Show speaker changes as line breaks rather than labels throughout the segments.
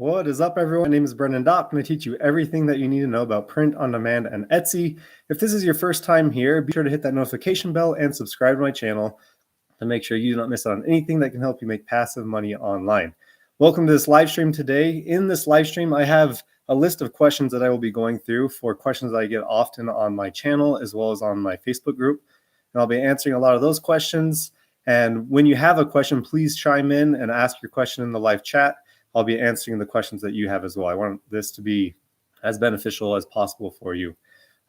What is up, everyone? My name is Brendan Dopp. I'm going to teach you everything that you need to know about print on demand and Etsy. If this is your first time here, be sure to hit that notification bell and subscribe to my channel to make sure you don't miss out on anything that can help you make passive money online. Welcome to this live stream today. In this live stream, I have a list of questions that I will be going through for questions that I get often on my channel as well as on my Facebook group. And I'll be answering a lot of those questions. And when you have a question, please chime in and ask your question in the live chat. I'll be answering the questions that you have as well. I want this to be as beneficial as possible for you.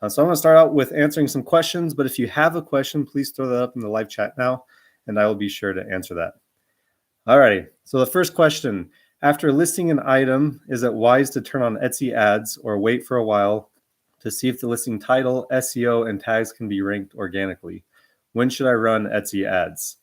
So I'm going to start out with answering some questions, but if you have a question, please throw that up in the live chat now, and I will be sure to answer that. All right, so the first question, after listing an item, is it wise to turn on Etsy ads or wait for a while to see if the listing title, SEO, and tags can be ranked organically? When should I run Etsy ads?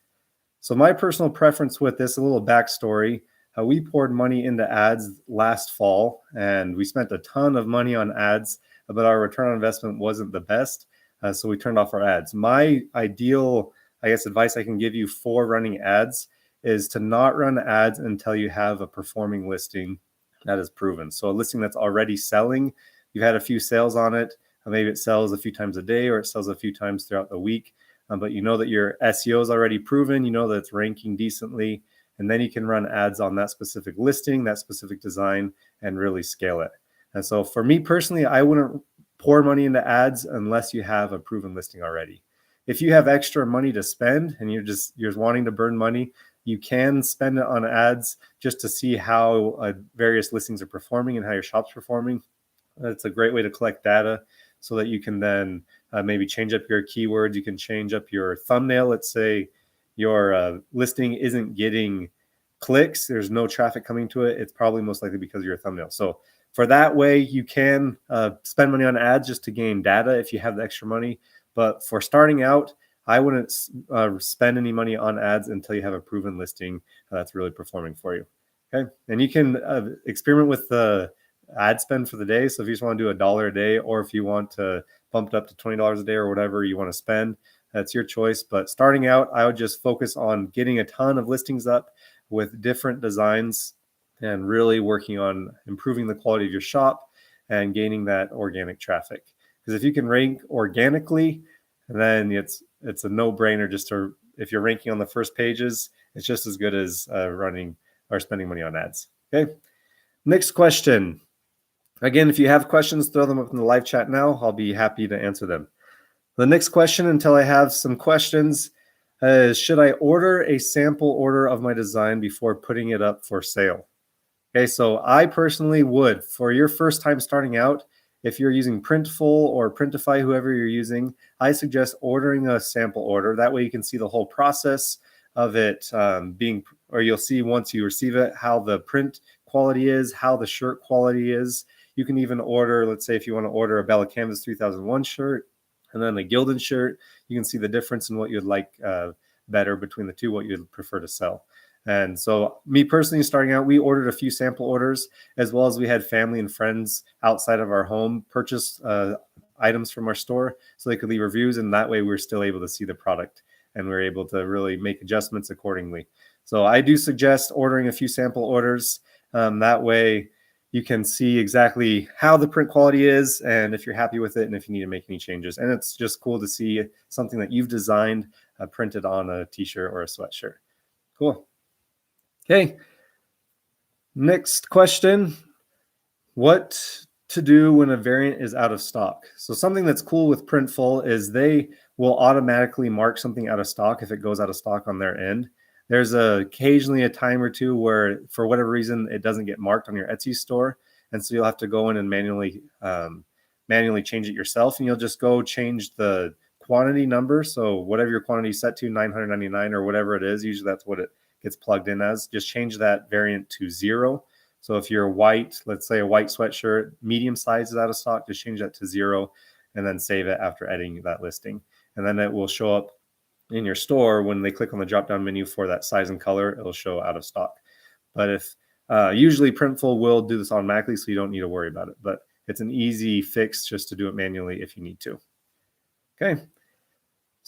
So my personal preference with this, a little backstory, we poured money into ads last fall, and we spent a ton of money on ads, but our return on investment wasn't the best, so we turned off our ads. My ideal, advice I can give you for running ads is to not run ads until you have a performing listing that is proven. So a listing that's already selling, you've had a few sales on it, maybe it sells a few times a day or it sells a few times throughout the week, but you know that your SEO is already proven, you know that it's ranking decently, and then you can run ads on that specific listing, that specific design, and really scale it. And so for me personally, I wouldn't pour money into ads unless you have a proven listing already. If you have extra money to spend and you're wanting to burn money, you can spend it on ads just to see how various listings are performing and how your shop's performing. That's a great way to collect data so that you can then maybe change up your keywords. You can change up your thumbnail. Let's say your listing isn't getting clicks, there's no traffic coming to it, it's probably most likely because of your thumbnail. So for that way, you can spend money on ads just to gain data if you have the extra money. But for starting out, I wouldn't spend any money on ads until you have a proven listing that's really performing for you. Okay, and you can experiment with the ad spend for the day. So if you just want to do $1 a day, or if you want to bump it up to $20 a day or whatever you want to spend, that's your choice. But starting out, I would just focus on getting a ton of listings up with different designs and really working on improving the quality of your shop and gaining that organic traffic. Because if you can rank organically, then it's a no-brainer just to, if you're ranking on the first pages, it's just as good as running or spending money on ads. Okay. Next question. Again, if you have questions, throw them up in the live chat now. I'll be happy to answer them. The next question, until I have some questions, is should I order a sample order of my design before putting it up for sale? Okay, so I personally would. For your first time starting out, if you're using Printful or Printify, whoever you're using, I suggest ordering a sample order. That way you can see the whole process of it or you'll see once you receive it, how the print quality is, how the shirt quality is. You can even order, let's say if you want to order a Bella Canvas 3001 shirt, and then the Gildan shirt, you can see the difference in what you'd like better between the two, what you'd prefer to sell. And so me personally, starting out, we ordered a few sample orders, as well as we had family and friends outside of our home purchase items from our store so they could leave reviews. And that way we were still able to see the product and we were able to really make adjustments accordingly. So I do suggest ordering a few sample orders. That way you can see exactly how the print quality is and if you're happy with it and if you need to make any changes. And it's just cool to see something that you've designed printed on a t-shirt or a sweatshirt. Cool. Okay. Next question. What to do when a variant is out of stock? So something that's cool with Printful is they will automatically mark something out of stock if it goes out of stock on their end. There's occasionally a time or two where, for whatever reason, it doesn't get marked on your Etsy store. And so you'll have to go in and manually change it yourself. And you'll just go change the quantity number. So whatever your quantity is set to, 999 or whatever it is, usually that's what it gets plugged in as. Just change that variant to 0. So if you're white, let's say a white sweatshirt, medium size is out of stock, just change that to 0 and then save it after editing that listing. And then it will show up in your store. When they click on the drop-down menu for that size and color, it'll show out of stock. But if usually Printful will do this automatically, so you don't need to worry about it. But it's an easy fix just to do it manually if you need to. Okay.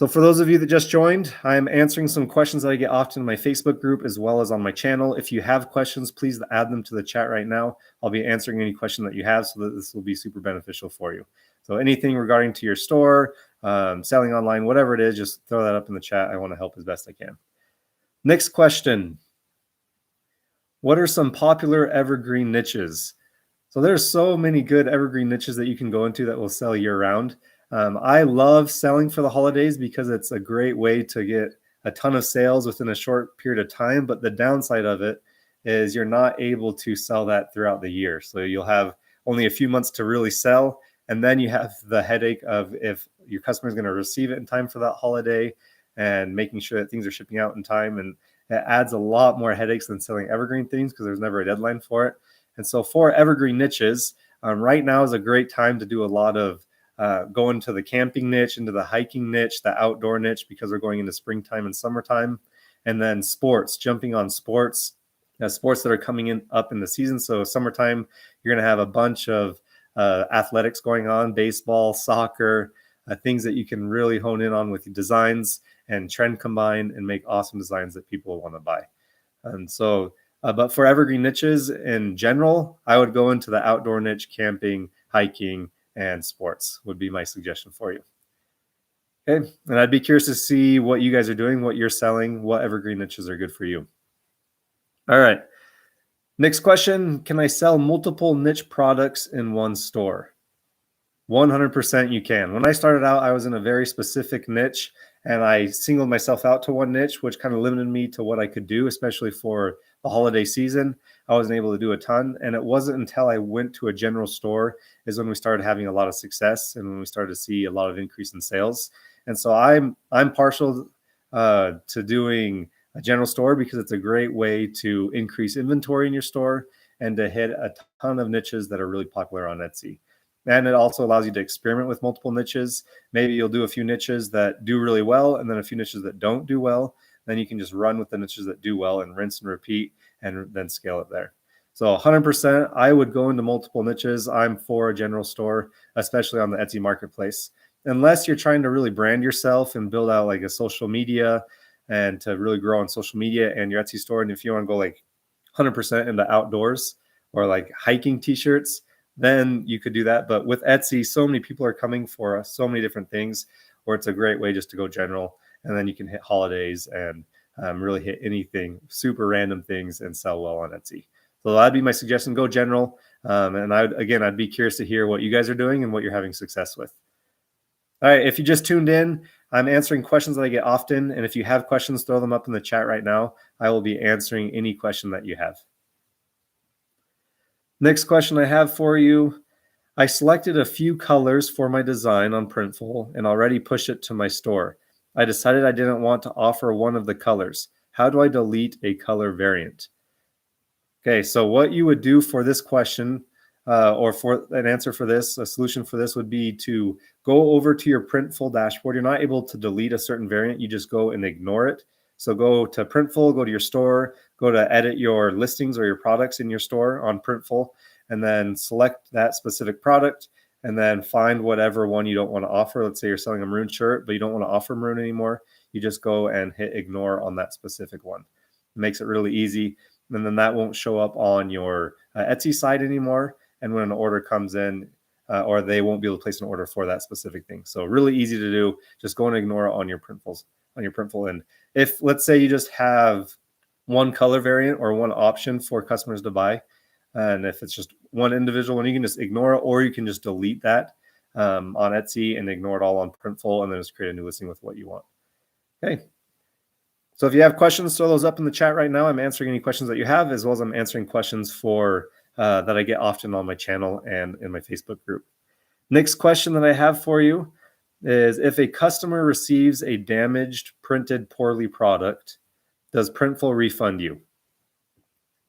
So for those of you that just joined, I'm answering some questions that I get often in my Facebook group as well as on my channel. If you have questions, please add them to the chat right now. I'll be answering any question that you have so that this will be super beneficial for you. So anything regarding to your store, selling online, whatever it is, just throw that up in the chat. I want to help as best I can. Next question. What are some popular evergreen niches? So there's so many good evergreen niches that you can go into that will sell year round. I love selling for the holidays because it's a great way to get a ton of sales within a short period of time. But the downside of it is you're not able to sell that throughout the year. So you'll have only a few months to really sell. And then you have the headache of if your customer is going to receive it in time for that holiday and making sure that things are shipping out in time. And it adds a lot more headaches than selling evergreen things because there's never a deadline for it. And so for evergreen niches, right now is a great time to do a lot of go into the camping niche, into the hiking niche, the outdoor niche, because we're going into springtime and summertime. And then sports, jumping on sports, sports that are coming up in the season. So summertime, you're going to have a bunch of athletics going on, baseball, soccer, things that you can really hone in on with designs and trend combine and make awesome designs that people want to buy. And so, but for evergreen niches in general, I would go into the outdoor niche, camping, hiking, and sports would be my suggestion for you. Okay, and I'd be curious to see what you guys are doing, what you're selling, what evergreen niches are good for you. All right, next question. Can I sell multiple niche products in one store? 100% you can. When I started out, I was in a very specific niche and I singled myself out to one niche, which kind of limited me to what I could do, especially for the holiday season. I wasn't able to do a ton. And it wasn't until I went to a general store is when we started having a lot of success and when we started to see a lot of increase in sales. And so I'm partial to doing a general store because it's a great way to increase inventory in your store and to hit a ton of niches that are really popular on Etsy. And it also allows you to experiment with multiple niches. Maybe you'll do a few niches that do really well and then a few niches that don't do well. Then you can just run with the niches that do well and rinse and repeat and then scale it there. So 100%, I would go into multiple niches. I'm for a general store, especially on the Etsy marketplace. Unless you're trying to really brand yourself and build out like a social media and to really grow on social media and your Etsy store. And if you want to go like 100% into outdoors or like hiking t-shirts, then you could do that. But with Etsy, so many people are coming for so many different things where it's a great way just to go general. And then you can hit holidays and really hit anything, super random things and sell well on Etsy. So that'd be my suggestion, go general. And I'd be curious to hear what you guys are doing and what you're having success with. All right, if you just tuned in, I'm answering questions that I get often. And if you have questions, throw them up in the chat right now. I will be answering any question that you have. Next question I have for you. I selected a few colors for my design on Printful and already pushed it to my store. I decided I didn't want to offer one of the colors. How do I delete a color variant? Okay, so what you would do for this question or for an answer for this, a solution for this would be to go over to your Printful dashboard. You're not able to delete a certain variant. You just go and ignore it. So go to Printful, go to your store, go to edit your listings or your products in your store on Printful, and then select that specific product and then find whatever one you don't want to offer. Let's say you're selling a maroon shirt, but you don't want to offer maroon anymore. You just go and hit ignore on that specific one. It makes it really easy. And then that won't show up on your Etsy site anymore. And when an order comes in, or they won't be able to place an order for that specific thing. So really easy to do. Just go and ignore it on your Printful. And if let's say you just have one color variant or one option for customers to buy, and if it's just one individual one, you can just ignore it, or you can just delete that on Etsy and ignore it all on Printful, and then just create a new listing with what you want. Okay. So if you have questions, throw those up in the chat right now. I'm answering any questions that you have, as well as I'm answering questions for that I get often on my channel and in my Facebook group. Next question that I have for you is, if a customer receives a damaged, printed poorly product, does Printful refund you?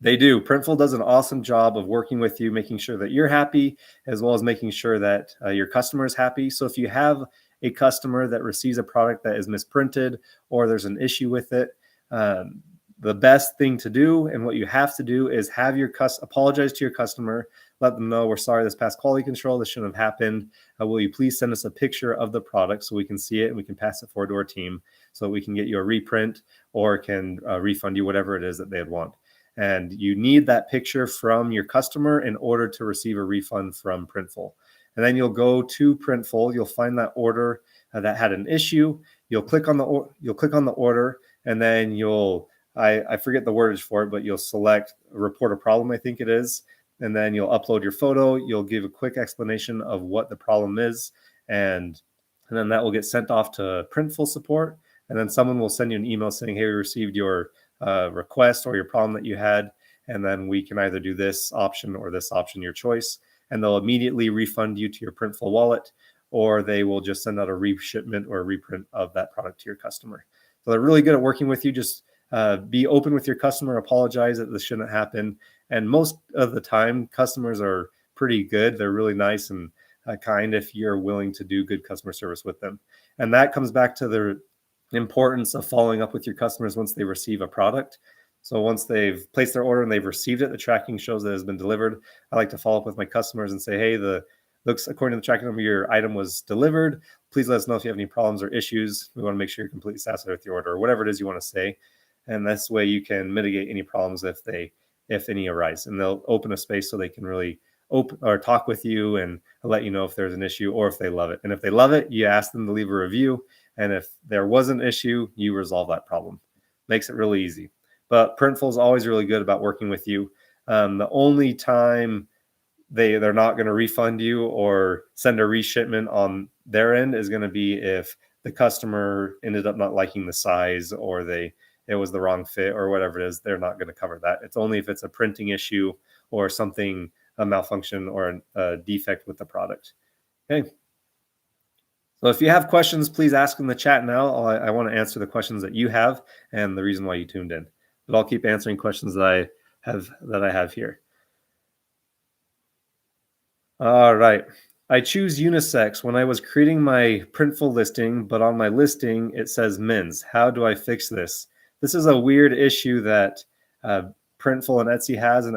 They do. Printful does an awesome job of working with you, making sure that you're happy, as well as making sure that your customer is happy. So if you have a customer that receives a product that is misprinted or there's an issue with it, the best thing to do and what you have to do is have your apologize to your customer, let them know, we're sorry this past quality control, this shouldn't have happened. Will you please send us a picture of the product so we can see it and we can pass it forward to our team so we can get you a reprint or can refund you whatever it is that they'd want. And you need that picture from your customer in order to receive a refund from Printful. And then you'll go to Printful, you'll find that order that had an issue. You'll click on the order, and then I forget the wordage for it, but you'll select report a problem, I think it is. And then you'll upload your photo. You'll give a quick explanation of what the problem is. And then that will get sent off to Printful support. And then someone will send you an email saying, hey, we received your request or your problem that you had. And then we can either do this option or this option, your choice. And they'll immediately refund you to your Printful wallet, or they will just send out a reshipment or a reprint of that product to your customer. So they're really good at working with you. Just be open with your customer, apologize that this shouldn't happen. And most of the time, customers are pretty good. They're really nice and kind if you're willing to do good customer service with them. And that comes back to the importance of following up with your customers once they receive a product. So once they've placed their order and they've received it, the tracking shows that it has been delivered. I like to follow up with my customers and say, hey, looks according to the tracking number, your item was delivered. Please let us know if you have any problems or issues. We want to make sure you're completely satisfied with your order, or whatever it is you want to say. And this way you can mitigate any problems if any arise. And they'll open a space so they can really open or talk with you and let you know if there's an issue or if they love it. And if they love it, you ask them to leave a review. And if there was an issue, you resolve that problem. Makes it really easy. But Printful is always really good about working with you. The only time they're not going to refund you or send a reshipment on their end is going to be if the customer ended up not liking the size or it was the wrong fit or whatever it is. They're not going to cover that. It's only if it's a printing issue or something, a malfunction or a defect with the product. Okay. So if you have questions, please ask in the chat now. I want to answer the questions that you have and the reason why you tuned in. But I'll keep answering questions that I have here. All right. I choose unisex when I was creating my Printful listing, but on my listing it says men's. How do I fix this? This is a weird issue that Printful and Etsy has, and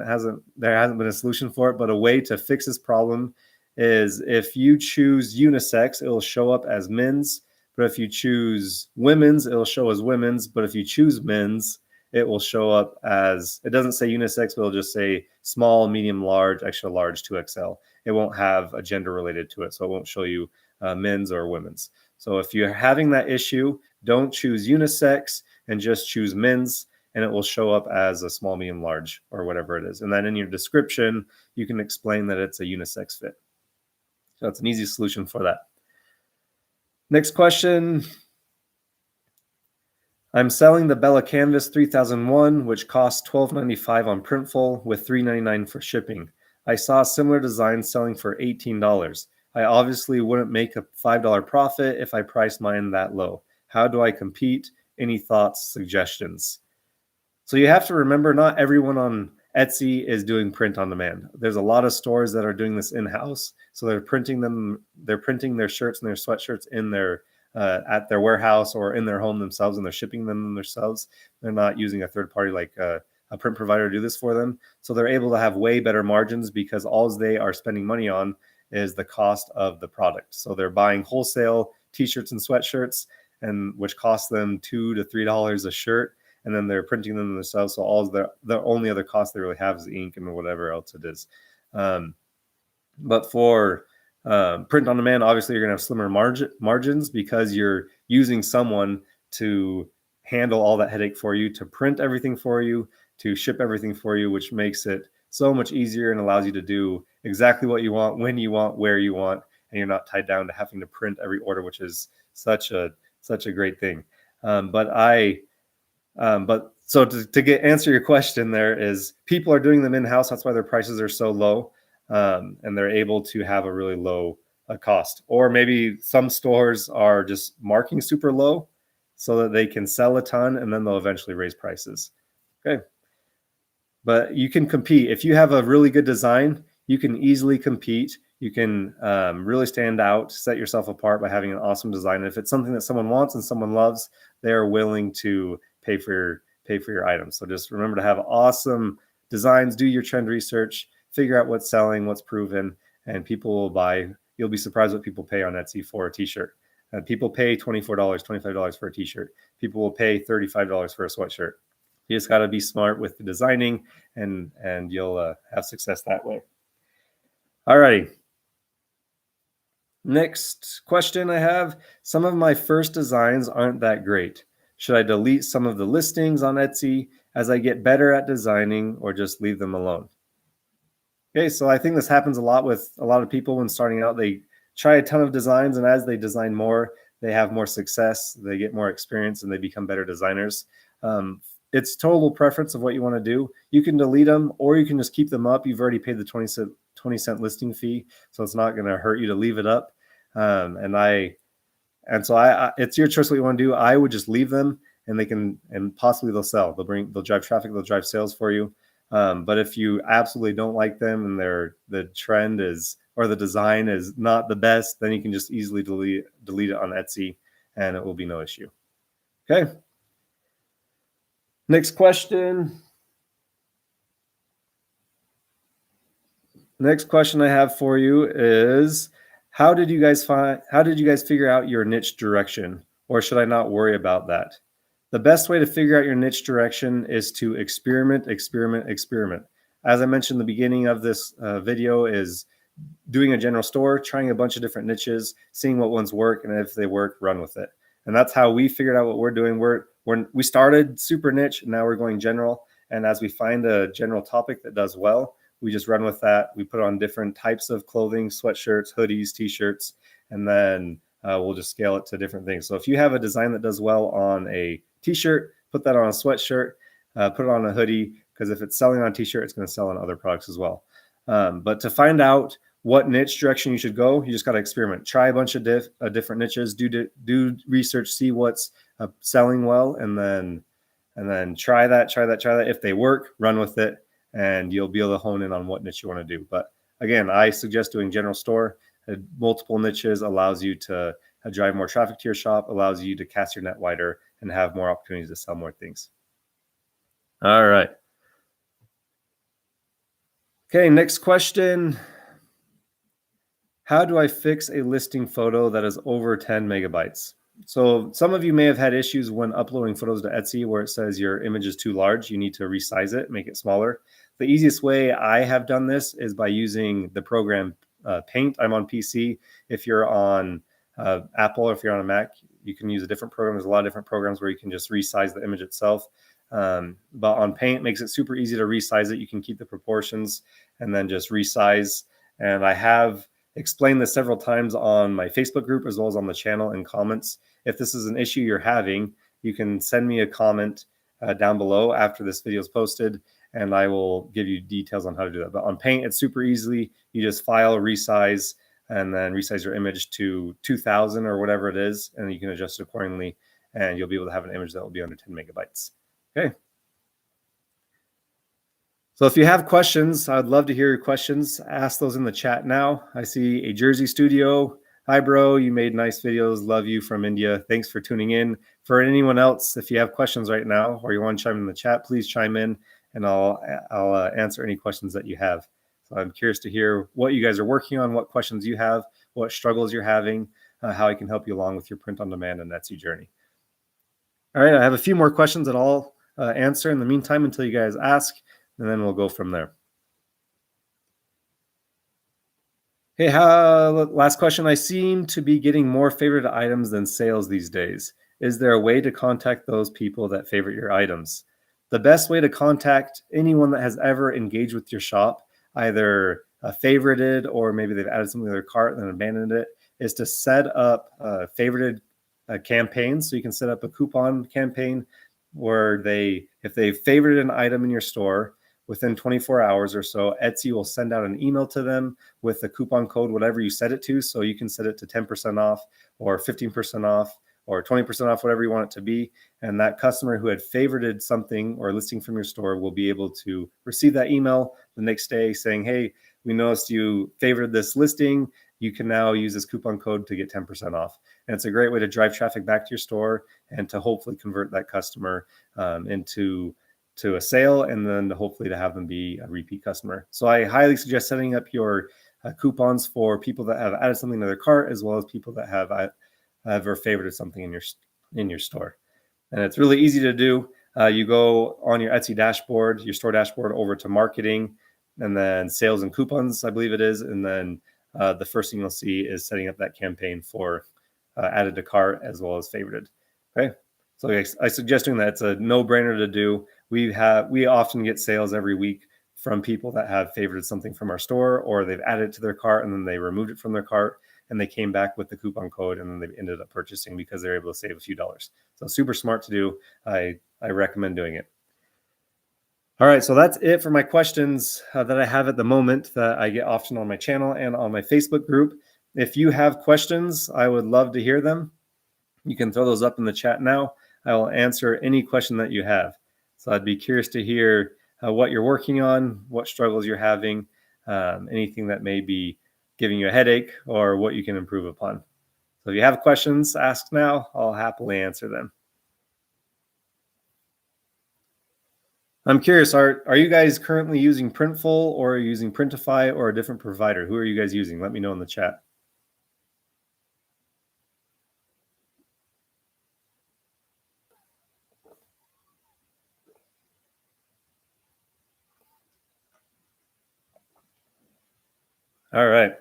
there hasn't been a solution for it. But a way to fix this problem is if you choose unisex, it will show up as men's. But if you choose women's, it will show as women's. But if you choose men's, it will show up as, it doesn't say unisex, but it'll just say small, medium, large, extra large, 2XL. It won't have a gender related to it. So it won't show you men's or women's. So if you're having that issue, don't choose unisex and just choose men's, and it will show up as a small, medium, large, or whatever it is. And then in your description, you can explain that it's a unisex fit. So that's an easy solution for that. Next question. I'm selling the Bella Canvas 3001, which costs $12.95 on Printful with $3.99 for shipping. I saw a similar design selling for $18. I obviously wouldn't make a $5 profit if I priced mine that low. How do I compete? Any thoughts, suggestions? So you have to remember, not everyone on Etsy is doing print on demand. There's a lot of stores that are doing this in-house. So they're printing their shirts and their sweatshirts in their at their warehouse or in their home themselves, and they're shipping them themselves. They're not using a third party like a print provider to do this for them. So they're able to have way better margins because all they are spending money on is the cost of the product. So they're buying wholesale t-shirts and sweatshirts, and which cost them $2 to $3 a shirt, and then they're printing them themselves. So all the only other cost they really have is ink and whatever else it is. But for print on demand, obviously you're going to have slimmer margins because you're using someone to handle all that headache for you, to print everything for you, to ship everything for you, which makes it so much easier and allows you to do exactly what you want, when you want, where you want, and you're not tied down to having to print every order, which is such a great thing. So to answer your question, there is people are doing them in-house. That's why their prices are so low. And they're able to have a really low cost. Or maybe some stores are just marking super low so that they can sell a ton, and then they'll eventually raise prices. Okay. But you can compete. If you have a really good design, you can easily compete. You can really stand out, set yourself apart by having an awesome design. And if it's something that someone wants and someone loves, they're willing to pay for your items. So just remember to have awesome designs, do your trend research, figure out what's selling, what's proven, and people will buy. You'll be surprised what people pay on Etsy for a t-shirt. People pay $24, $25 for a t-shirt. People will pay $35 for a sweatshirt. You just got to be smart with the designing, and you'll have success that way. All righty. Next question I have. Some of my first designs aren't that great. Should I delete some of the listings on Etsy as I get better at designing, or just leave them alone? Okay, so I think this happens a lot with a lot of people when starting out. They try a ton of designs, and as they design more, they have more success, they get more experience, and they become better designers. It's total preference of what you want to do. You can delete them, or you can just keep them up. You've already paid the 20-cent listing fee, so it's not going to hurt you to leave it up. So it's your choice what you want to do. I would just leave them, and possibly they'll sell. They'll drive traffic, they'll drive sales for you. But if you absolutely don't like them and the trend is, or the design is not the best, then you can just easily delete it on Etsy, and it will be no issue. Okay. Next question. Next question I have for you is, how did you guys figure out your niche direction, or should I not worry about that? The best way to figure out your niche direction is to experiment. As I mentioned in the beginning of this video, is doing a general store, trying a bunch of different niches, seeing what ones work, and if they work, run with it. And that's how we figured out what we're doing. We started super niche, and now we're going general. And as we find a general topic that does well, we just run with that. We put on different types of clothing, sweatshirts, hoodies, t-shirts, and then we'll just scale it to different things. So if you have a design that does well on a t-shirt, put that on a sweatshirt, put it on a hoodie, because if it's selling on a t-shirt, it's going to sell on other products as well. But to find out what niche direction you should go, you just got to experiment. Try a bunch of different niches, do research, see what's selling well, and then try that. If they work, run with it, and you'll be able to hone in on what niche you want to do. But again, I suggest doing general store. Multiple niches allows you to drive more traffic to your shop, allows you to cast your net wider, and have more opportunities to sell more things. All right. Okay, next question. How do I fix a listing photo that is over 10 megabytes? So some of you may have had issues when uploading photos to Etsy where it says your image is too large. You need to resize it, make it smaller. The easiest way I have done this is by using the program Paint. I'm on PC. If you're on Apple or if you're on a Mac, you can use a different program. There's a lot of different programs where you can just resize the image itself. But on Paint, it makes it super easy to resize it. You can keep the proportions and then just resize. And I have explained this several times on my Facebook group as well as on the channel in comments. If this is an issue you're having, you can send me a comment down below after this video is posted, and I will give you details on how to do that. But on Paint, it's super easy. You just file, resize, and then resize your image to 2000 or whatever it is, and you can adjust it accordingly, and you'll be able to have an image that will be under 10 megabytes. Okay. So if you have questions, I'd love to hear your questions. Ask those in the chat now. I see a Jersey studio. Hi, bro. You made nice videos. Love you from India. Thanks for tuning in. For anyone else, if you have questions right now or you want to chime in the chat, please chime in, and I'll answer any questions that you have. So I'm curious to hear what you guys are working on, what questions you have, what struggles you're having, how I can help you along with your print on demand and Etsy journey. All right, I have a few more questions that I'll answer in the meantime until you guys ask, and then we'll go from there. Hey, last question. I seem to be getting more favorite items than sales these days. Is there a way to contact those people that favorite your items? The best way to contact anyone that has ever engaged with your shop, either favorited or maybe they've added something to their cart and then abandoned it, is to set up favorited campaigns. So you can set up a coupon campaign where if they favorited an item in your store, within 24 hours or so, Etsy will send out an email to them with the coupon code, whatever you set it to. So you can set it to 10% off or 15% off or 20% off, whatever you want it to be. And that customer who had favorited something or listing from your store will be able to receive that email the next day saying, hey, we noticed you favored this listing. You can now use this coupon code to get 10% off. And it's a great way to drive traffic back to your store and to hopefully convert that customer into to a sale, and then hopefully to have them be a repeat customer. So I highly suggest setting up your coupons for people that have added something to their cart, as well as people that have ever favorited something in your store. And it's really easy to do. You go on your Etsy dashboard, your store dashboard, over to marketing, and then sales and coupons, I believe it is. And then the first thing you'll see is setting up that campaign for added to cart as well as favorited. Okay. So I suggest doing that. It's a no-brainer to do. We often get sales every week from people that have favorited something from our store, or they've added it to their cart and then they removed it from their cart and they came back with the coupon code and then they ended up purchasing because they're able to save a few dollars. So super smart to do. I recommend doing it. All right, so that's it for my questions that I have at the moment that I get often on my channel and on my Facebook group. If you have questions, I would love to hear them. You can throw those up in the chat now. I will answer any question that you have. So I'd be curious to hear what you're working on, what struggles you're having, anything that may be giving you a headache, or what you can improve upon. So if you have questions, ask now. I'll happily answer them. I'm curious, are you guys currently using Printful, or are you using Printify, or a different provider? Who are you guys using? Let me know in the chat. All right.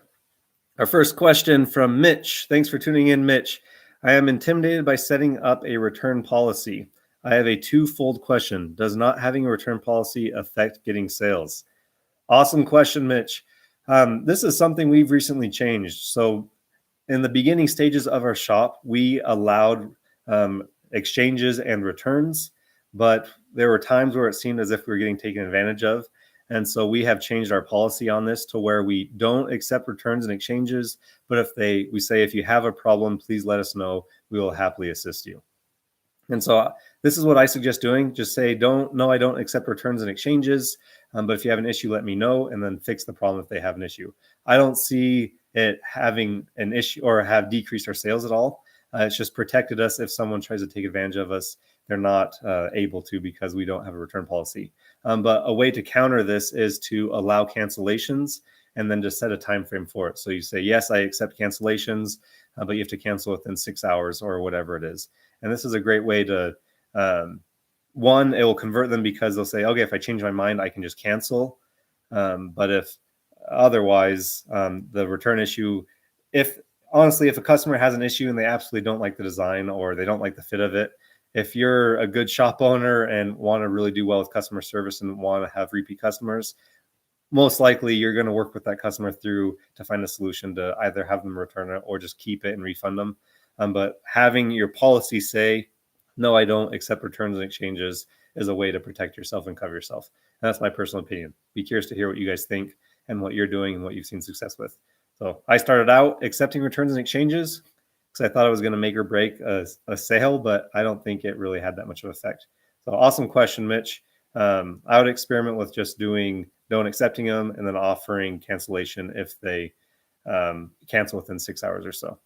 Our first question from Mitch. Thanks for tuning in, Mitch. I am intimidated by setting up a return policy. I have a twofold question. Does not having a return policy affect getting sales? Awesome question, Mitch. This is something we've recently changed. So in the beginning stages of our shop, we allowed exchanges and returns, but there were times where it seemed as if we were getting taken advantage of. And so we have changed our policy on this to where we don't accept returns and exchanges, but we say, if you have a problem, please let us know. We will happily assist you. And so this is what I suggest doing. Just say, I don't accept returns and exchanges. But if you have an issue, let me know, and then fix the problem if they have an issue. I don't see it having an issue or have decreased our sales at all. It's just protected us. If someone tries to take advantage of us, they're not able to, because we don't have a return policy. But a way to counter this is to allow cancellations and then just set a time frame for it. So you say, yes, I accept cancellations, but you have to cancel within 6 hours or whatever it is. And this is a great way to, one, it will convert them, because they'll say, okay, if I change my mind, I can just cancel. But if otherwise, the return issue, if a customer has an issue and they absolutely don't like the design or they don't like the fit of it, if you're a good shop owner and want to really do well with customer service and want to have repeat customers, most likely you're going to work with that customer through to find a solution to either have them return it or just keep it and refund them. But having your policy say, no, I don't accept returns and exchanges, is a way to protect yourself and cover yourself. And that's my personal opinion. Be curious to hear what you guys think and what you're doing and what you've seen success with. So I started out accepting returns and exchanges because I thought it was going to make or break a sale, but I don't think it really had that much of an effect. So awesome question, Mitch. I would experiment with just don't accepting them and then offering cancellation if they cancel within 6 hours or so.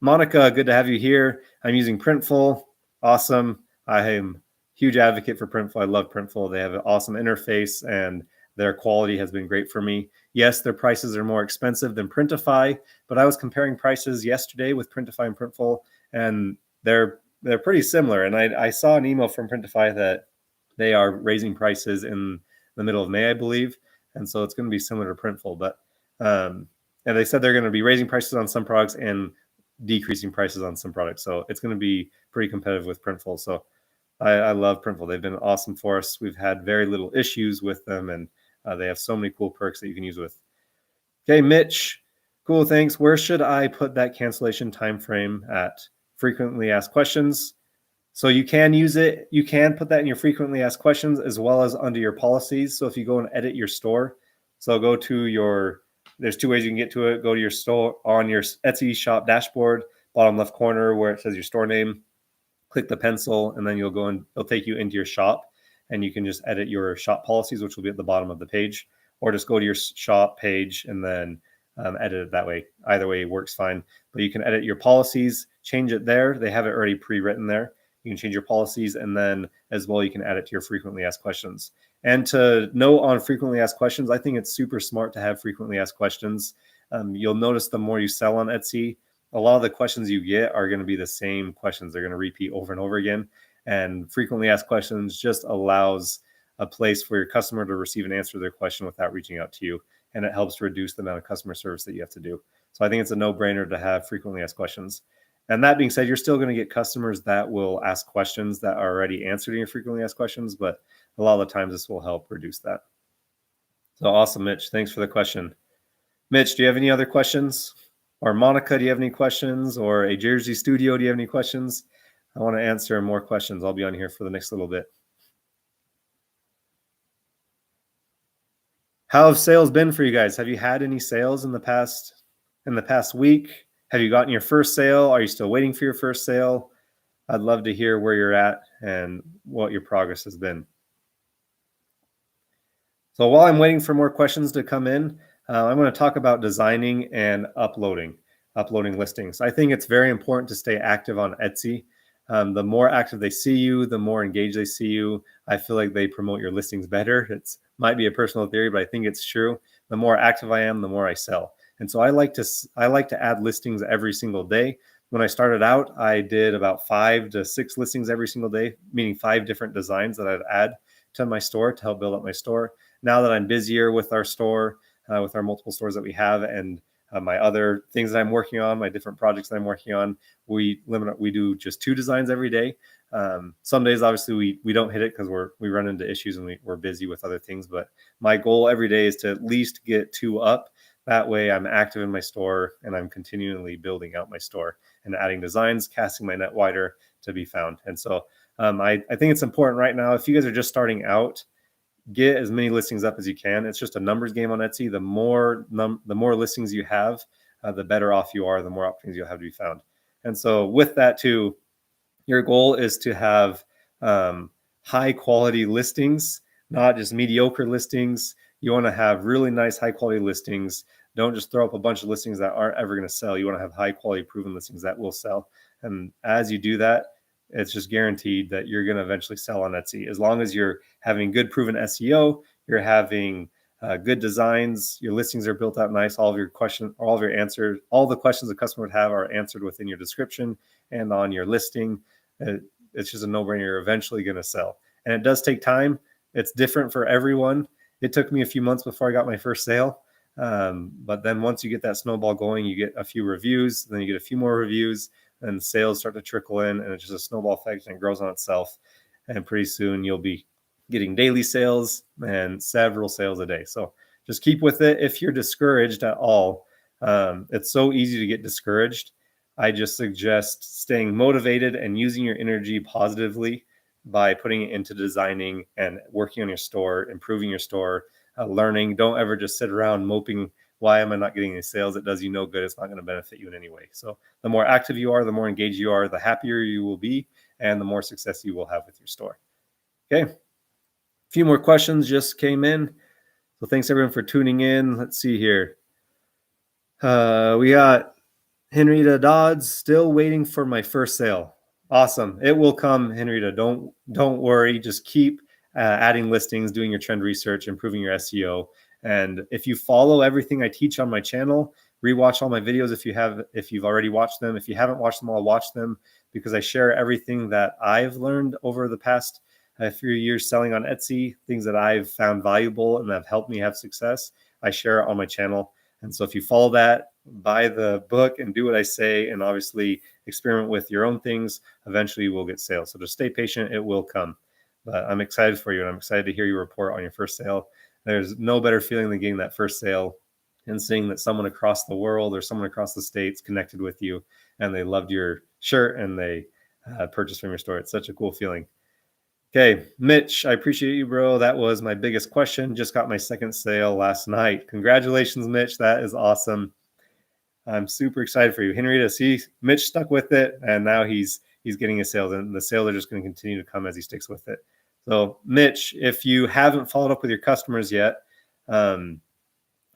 Monica, good to have you here. I'm using Printful. Awesome. I am a huge advocate for Printful. I love Printful. They have an awesome interface and their quality has been great for me. Yes, their prices are more expensive than Printify, but I was comparing prices yesterday with Printify and Printful, and they're pretty similar. And I saw an email from Printify that they are raising prices in the middle of May, I believe. And so it's going to be similar to Printful. But and they said they're going to be raising prices on some products and decreasing prices on some products. So it's going to be pretty competitive with Printful. So I love Printful. They've been awesome for us. We've had very little issues with them, and they have so many cool perks that you can use with. Okay, Mitch, cool, thanks. Where should I put that cancellation time frame at? Frequently asked questions. So you can use it. You can put that in your frequently asked questions as well as under your policies. So if you go and edit your store, so go to there's two ways you can get to it. Go to your store on your Etsy shop dashboard, bottom left corner where it says your store name. Click the pencil, and then it'll take you into your shop, and you can just edit your shop policies, which will be at the bottom of the page, or just go to your shop page and then edit it that way. Either way works fine, but you can edit your policies, change it there. They have it already pre-written there. You can change your policies, and then as well. You can add it to your frequently asked questions. And to note on frequently asked questions, I think it's super smart to have frequently asked questions. You'll notice the more you sell on Etsy, a lot of the questions you get are going to be the same questions. They're going to repeat over and over again. And frequently asked questions just allows a place for your customer to receive an answer to their question without reaching out to you. And it helps reduce the amount of customer service that you have to do. So I think it's a no-brainer to have frequently asked questions. And that being said, you're still going to get customers that will ask questions that are already answered in your frequently asked questions, but a lot of the times this will help reduce that. So awesome, Mitch. Thanks for the question. Mitch, do you have any other questions? Or Monica, do you have any questions? Or a Jersey Studio, do you have any questions? I want to answer more questions. I'll be on here for the next little bit. How have sales been for you guys? Have you had any sales in the past week? Have you gotten your first sale? Are you still waiting for your first sale? I'd love to hear where you're at and what your progress has been. So while I'm waiting for more questions to come in, I'm going to talk about designing and uploading listings. I think it's very important to stay active on Etsy. The more active they see you, the more engaged they see you. I feel like they promote your listings better. It might be a personal theory, but I think it's true. The more active I am, the more I sell. And so I like to add listings every single day. When I started out, I did about 5 to 6 listings every single day, meaning 5 different designs that I'd add to my store to help build up my store. Now that I'm busier with our store, with our multiple stores that we have, and my other things that I'm working on, my different projects that I'm working on, we do just 2 designs every day. Some days, obviously, we don't hit it because we run into issues and we're busy with other things. But my goal every day is to at least get 2 up. That way I'm active in my store and I'm continually building out my store and adding designs, casting my net wider to be found. And so I think it's important right now, if you guys are just starting out, get as many listings up as you can. It's just a numbers game on Etsy. The more listings you have, the better off you are, the more opportunities you'll have to be found. And so with that too, your goal is to have high quality listings, not just mediocre listings. You want to have really nice, high quality listings. Don't just throw up a bunch of listings that aren't ever going to sell. You want to have high quality proven listings that will sell. And as you do that, it's just guaranteed that you're going to eventually sell on Etsy. As long as you're having good proven SEO, you're having good designs, your listings are built out nice, all of your questions, all of your answers, all the questions the customer would have are answered within your description and on your listing. It's just a no-brainer. You're eventually going to sell. And it does take time. It's different for everyone. It took me a few months before I got my first sale. But then once you get that snowball going, you get a few reviews, then you get a few more reviews, and sales start to trickle in, and it's just a snowball effect and it grows on itself. And pretty soon you'll be getting daily sales and several sales a day. So just keep with it. If you're discouraged at all, it's so easy to get discouraged. I just suggest staying motivated and using your energy positively by putting it into designing and working on your store, improving your store, learning. Don't ever just sit around moping, why am I not getting any sales? It does you no good. It's not going to benefit you in any way. So the more active you are, the more engaged you are, the happier you will be, and the more success you will have with your store. Okay. A few more questions just came in. So thanks everyone for tuning in. Let's see here. We got Henrietta Dodds, still waiting for my first sale. Awesome. It will come, Henrietta. Don't worry. Just keep adding listings, doing your trend research, improving your SEO. And if you follow everything I teach on my channel, rewatch all my videos if you've already watched them. If you haven't watched them, I'll watch them because I share everything that I've learned over the past few years selling on Etsy, things that I've found valuable and that have helped me have success. I share it on my channel. And so if you follow that, buy the book and do what I say, and obviously experiment with your own things, eventually you will get sales. So just stay patient. It will come. But I'm excited for you, and I'm excited to hear you report on your first sale. There's no better feeling than getting that first sale and seeing that someone across the world or someone across the states connected with you and they loved your shirt and they purchased from your store. It's such a cool feeling. Okay, Mitch, I appreciate you, bro. That was my biggest question. Just got my second sale last night. Congratulations, Mitch. That is awesome. I'm super excited for you. Henrietta, see, Mitch stuck with it, and now he's getting his sales, and the sales are just going to continue to come as he sticks with it. So, Mitch, if you haven't followed up with your customers yet, I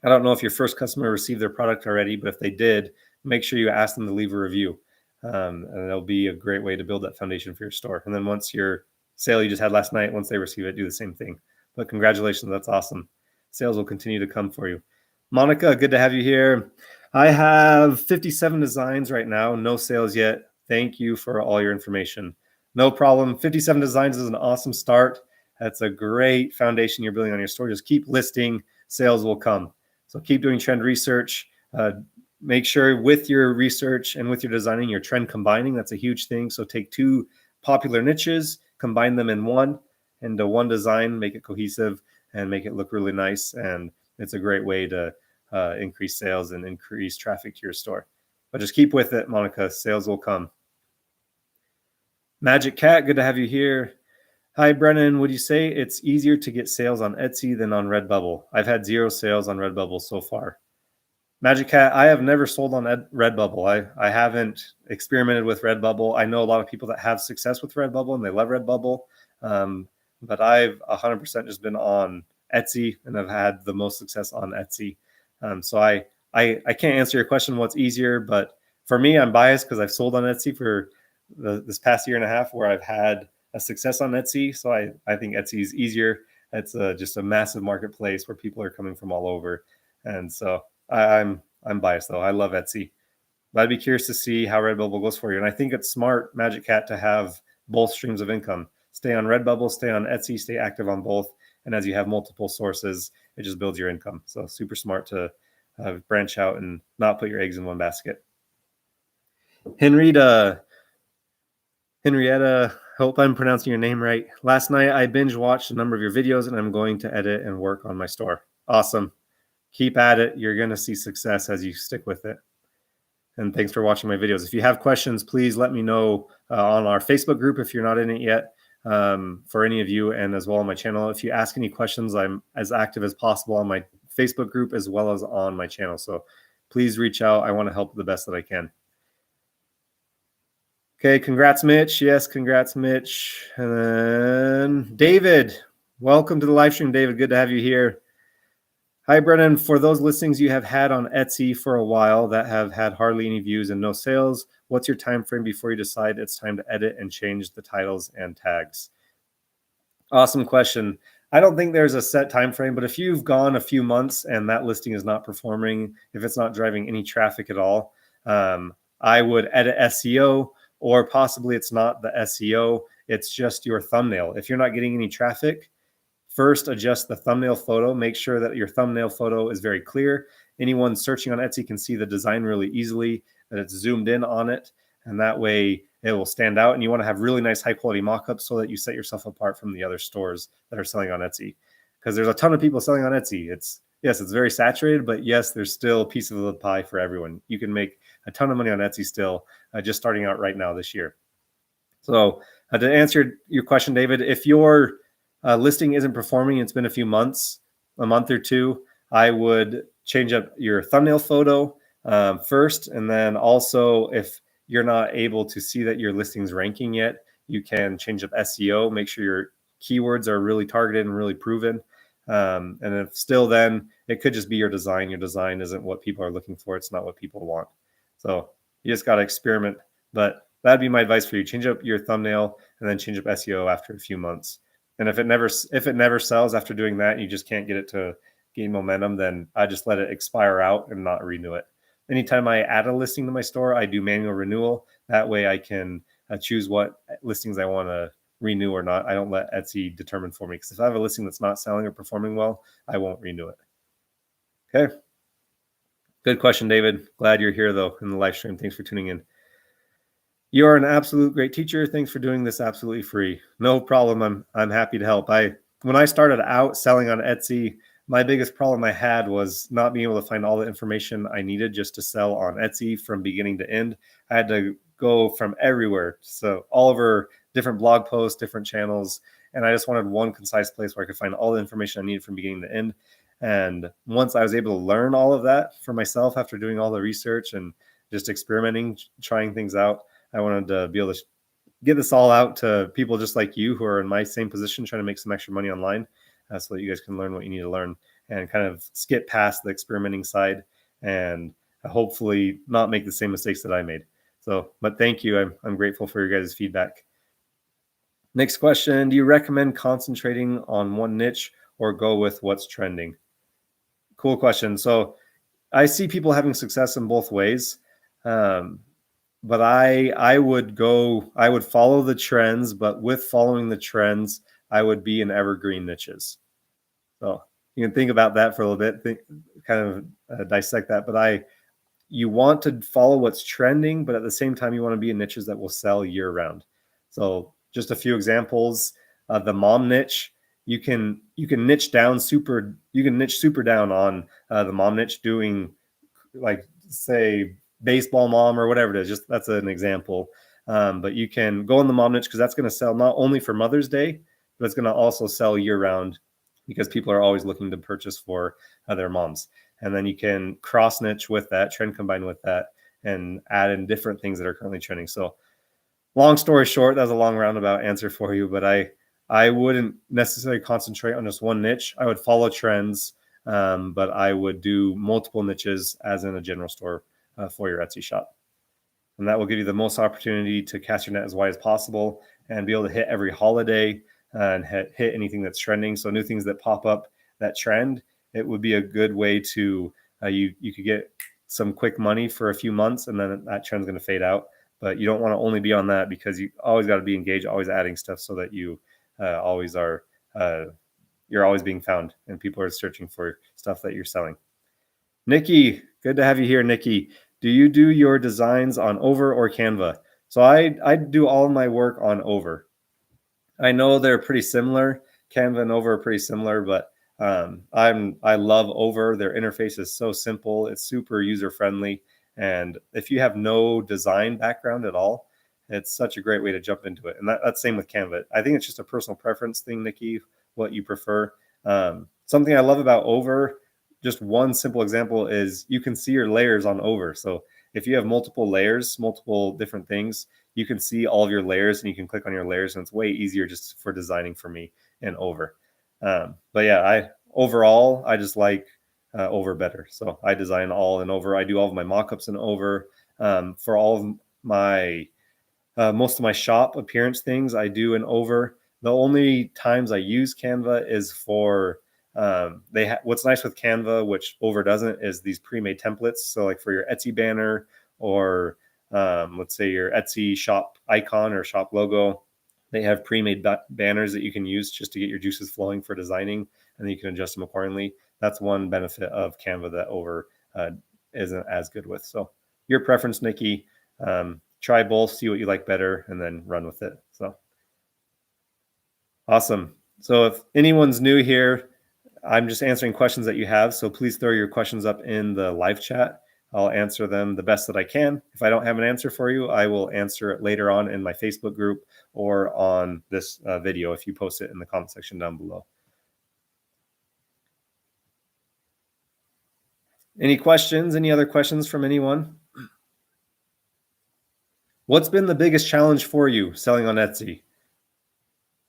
don't know if your first customer received their product already, but if they did, make sure you ask them to leave a review. And it'll be a great way to build that foundation for your store. And then once your sale you just had last night, once they receive it, do the same thing. But congratulations, that's awesome. Sales will continue to come for you. Monica, good to have you here. I have 57 designs right now, no sales yet. Thank you for all your information. No problem. 57 designs is an awesome start. That's a great foundation you're building on your store. Just keep listing, sales will come. So keep doing trend research. Make sure with your research and with your designing, you're trend combining. That's a huge thing. So take two popular niches, combine them into one design, make it cohesive and make it look really nice. And it's a great way to increase sales and increase traffic to your store. But just keep with it, Monica. Sales will come. Magic Cat, good to have you here. Hi, Brennan. Would you say it's easier to get sales on Etsy than on Redbubble? I've had 0 sales on Redbubble so far. Magic Cat, I have never sold on Redbubble. I haven't experimented with Redbubble. I know a lot of people that have success with Redbubble and they love Redbubble. But I've 100% just been on Etsy and I've had the most success on Etsy. So I can't answer your question what's easier, but for me, I'm biased because I've sold on Etsy for this past year and a half where I've had a success on Etsy. So I think Etsy is easier. It's just a massive marketplace where people are coming from all over. And so I'm biased though. I love Etsy. But I'd be curious to see how Redbubble goes for you. And I think it's smart, Magic Cat, to have both streams of income. Stay on Redbubble, stay on Etsy, stay active on both. And as you have multiple sources, it just builds your income. So super smart to branch out and not put your eggs in one basket. Henrietta, hope I'm pronouncing your name right. Last night, I binge watched a number of your videos and I'm going to edit and work on my store. Awesome. Keep at it. You're going to see success as you stick with it. And thanks for watching my videos. If you have questions, please let me know on our Facebook group if you're not in it yet, for any of you, and as well on my channel. If you ask any questions, I'm as active as possible on my Facebook group as well as on my channel. So please reach out. I want to help the best that I can. Okay, congrats, Mitch. Yes, congrats, Mitch. And then David, welcome to the live stream, David. Good to have you here. Hi, Brennan. For those listings you have had on Etsy for a while that have had hardly any views and no sales, what's your time frame before you decide it's time to edit and change the titles and tags? Awesome question. I don't think there's a set time frame, but if you've gone a few months and that listing is not performing, if it's not driving any traffic at all, I would edit SEO, or possibly it's not the SEO, it's just your thumbnail. If you're not getting any traffic, first, adjust the thumbnail photo. Make sure that your thumbnail photo is very clear. Anyone searching on Etsy can see the design really easily, that it's zoomed in on it, and that way it will stand out. And you want to have really nice high quality mockups so that you set yourself apart from the other stores that are selling on Etsy. Because there's a ton of people selling on Etsy. Yes, it's very saturated, but yes, there's still a piece of the pie for everyone. You can make a ton of money on Etsy still, just starting out right now this year. So to answer your question, David, if your listing isn't performing, it's been a month or two, I would change up your thumbnail photo first. And then also, if you're not able to see that your listing's ranking yet, you can change up SEO, make sure your keywords are really targeted and really proven. And if still then, it could just be your design. Your design isn't what people are looking for. It's not what people want. So you just got to experiment. But that'd be my advice for you. Change up your thumbnail and then change up SEO after a few months. And if it never sells after doing that, you just can't get it to gain momentum, then I just let it expire out and not renew it. Anytime I add a listing to my store, I do manual renewal. That way I can choose what listings I want to renew or not. I don't let Etsy determine for me, because if I have a listing that's not selling or performing well, I won't renew it. Okay. Good question, David. Glad you're here though in the live stream. Thanks for tuning in. You are an absolute great teacher. Thanks for doing this absolutely free. No problem. I'm happy to help. When I started out selling on Etsy, my biggest problem I had was not being able to find all the information I needed just to sell on Etsy from beginning to end. I had to go from everywhere. So all over different blog posts, different channels. And I just wanted one concise place where I could find all the information I needed from beginning to end. And once I was able to learn all of that for myself after doing all the research and just experimenting, trying things out, I wanted to be able to get this all out to people just like you who are in my same position, trying to make some extra money online, so that you guys can learn what you need to learn and kind of skip past the experimenting side and hopefully not make the same mistakes that I made. So, but thank you. I'm grateful for your guys' feedback. Next question, do you recommend concentrating on one niche or go with what's trending? Cool question. So I see people having success in both ways. But I would follow the trends, but with following the trends, I would be in evergreen niches. So you can think about that for a little bit, kind of dissect that. But you want to follow what's trending, but at the same time, you want to be in niches that will sell year round. So just a few examples: the mom niche. You can niche super down on the mom niche, doing like say baseball mom or whatever it is. Just that's an example. But you can go in the mom niche because that's going to sell not only for Mother's Day, but it's going to also sell year round because people are always looking to purchase for their moms. And then you can cross niche with that, trend combine with that, and add in different things that are currently trending. So long story short, that was a long roundabout answer for you, but I wouldn't necessarily concentrate on just one niche. I would follow trends, but I would do multiple niches as in a general store for your Etsy shop. And that will give you the most opportunity to cast your net as wide as possible and be able to hit every holiday and hit anything that's trending. So new things that pop up that trend, it would be a good way to, you could get some quick money for a few months and then that trend's going to fade out. But you don't want to only be on that because you always got to be engaged, always adding stuff so that you always are, you're always being found and people are searching for stuff that you're selling. Nikki, good to have you here, Nikki. Do you do your designs on Over or Canva? So I do all my work on Over. I know they're pretty similar. Canva and Over are pretty similar, but I love Over. Their interface is so simple. It's super user friendly. And if you have no design background at all, it's such a great way to jump into it. And that's same with Canva. I think it's just a personal preference thing, Nikki, what you prefer. Something I love about Over, just one simple example, is you can see your layers on Over. So if you have multiple layers, multiple different things, you can see all of your layers and you can click on your layers, and it's way easier just for designing for me in Over. But yeah, overall, I just like Over better. So I design all in Over. I do all of my mockups in Over. For all of my most of my shop appearance things I do in Over. The only times I use Canva is for what's nice with Canva, which Over doesn't, is these pre-made templates. So like for your Etsy banner or let's say your Etsy shop icon or shop logo, they have pre-made banners that you can use just to get your juices flowing for designing, and then you can adjust them accordingly. That's one benefit of Canva that Over isn't as good with. So your preference, Nikki. Try both, see what you like better, and then run with it. So awesome. So if anyone's new here, I'm just answering questions that you have. So please throw your questions up in the live chat. I'll answer them the best that I can. If I don't have an answer for you, I will answer it later on in my Facebook group or on this video if you post it in the comment section down below. Any questions? Any other questions from anyone? What's been the biggest challenge for you selling on Etsy?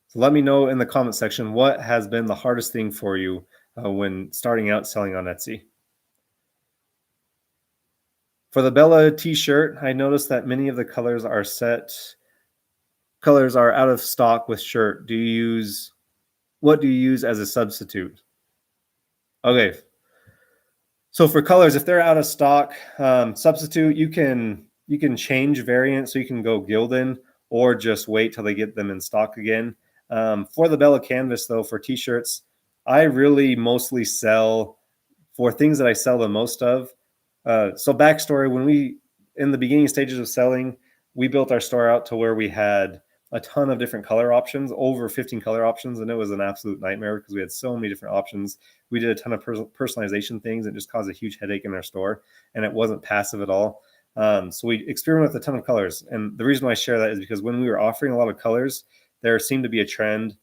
So let me know in the comment section what has been the hardest thing for you when starting out selling on Etsy. For the Bella t-shirt, I noticed that many of the colors are out of stock with shirt. What do you use as a substitute? Okay. So for colors, if they're out of stock, substitute, you can change variant, so you can go Gildan or just wait till they get them in stock again. For the Bella canvas, though, for t-shirts, I really mostly sell for things that I sell the most of. So backstory, when in the beginning stages of selling, we built our store out to where we had a ton of different color options, over 15 color options, and it was an absolute nightmare because we had so many different options. We did a ton of personalization things and it just caused a huge headache in our store, and it wasn't passive at all. So we experimented with a ton of colors. And the reason why I share that is because when we were offering a lot of colors, there seemed to be a trend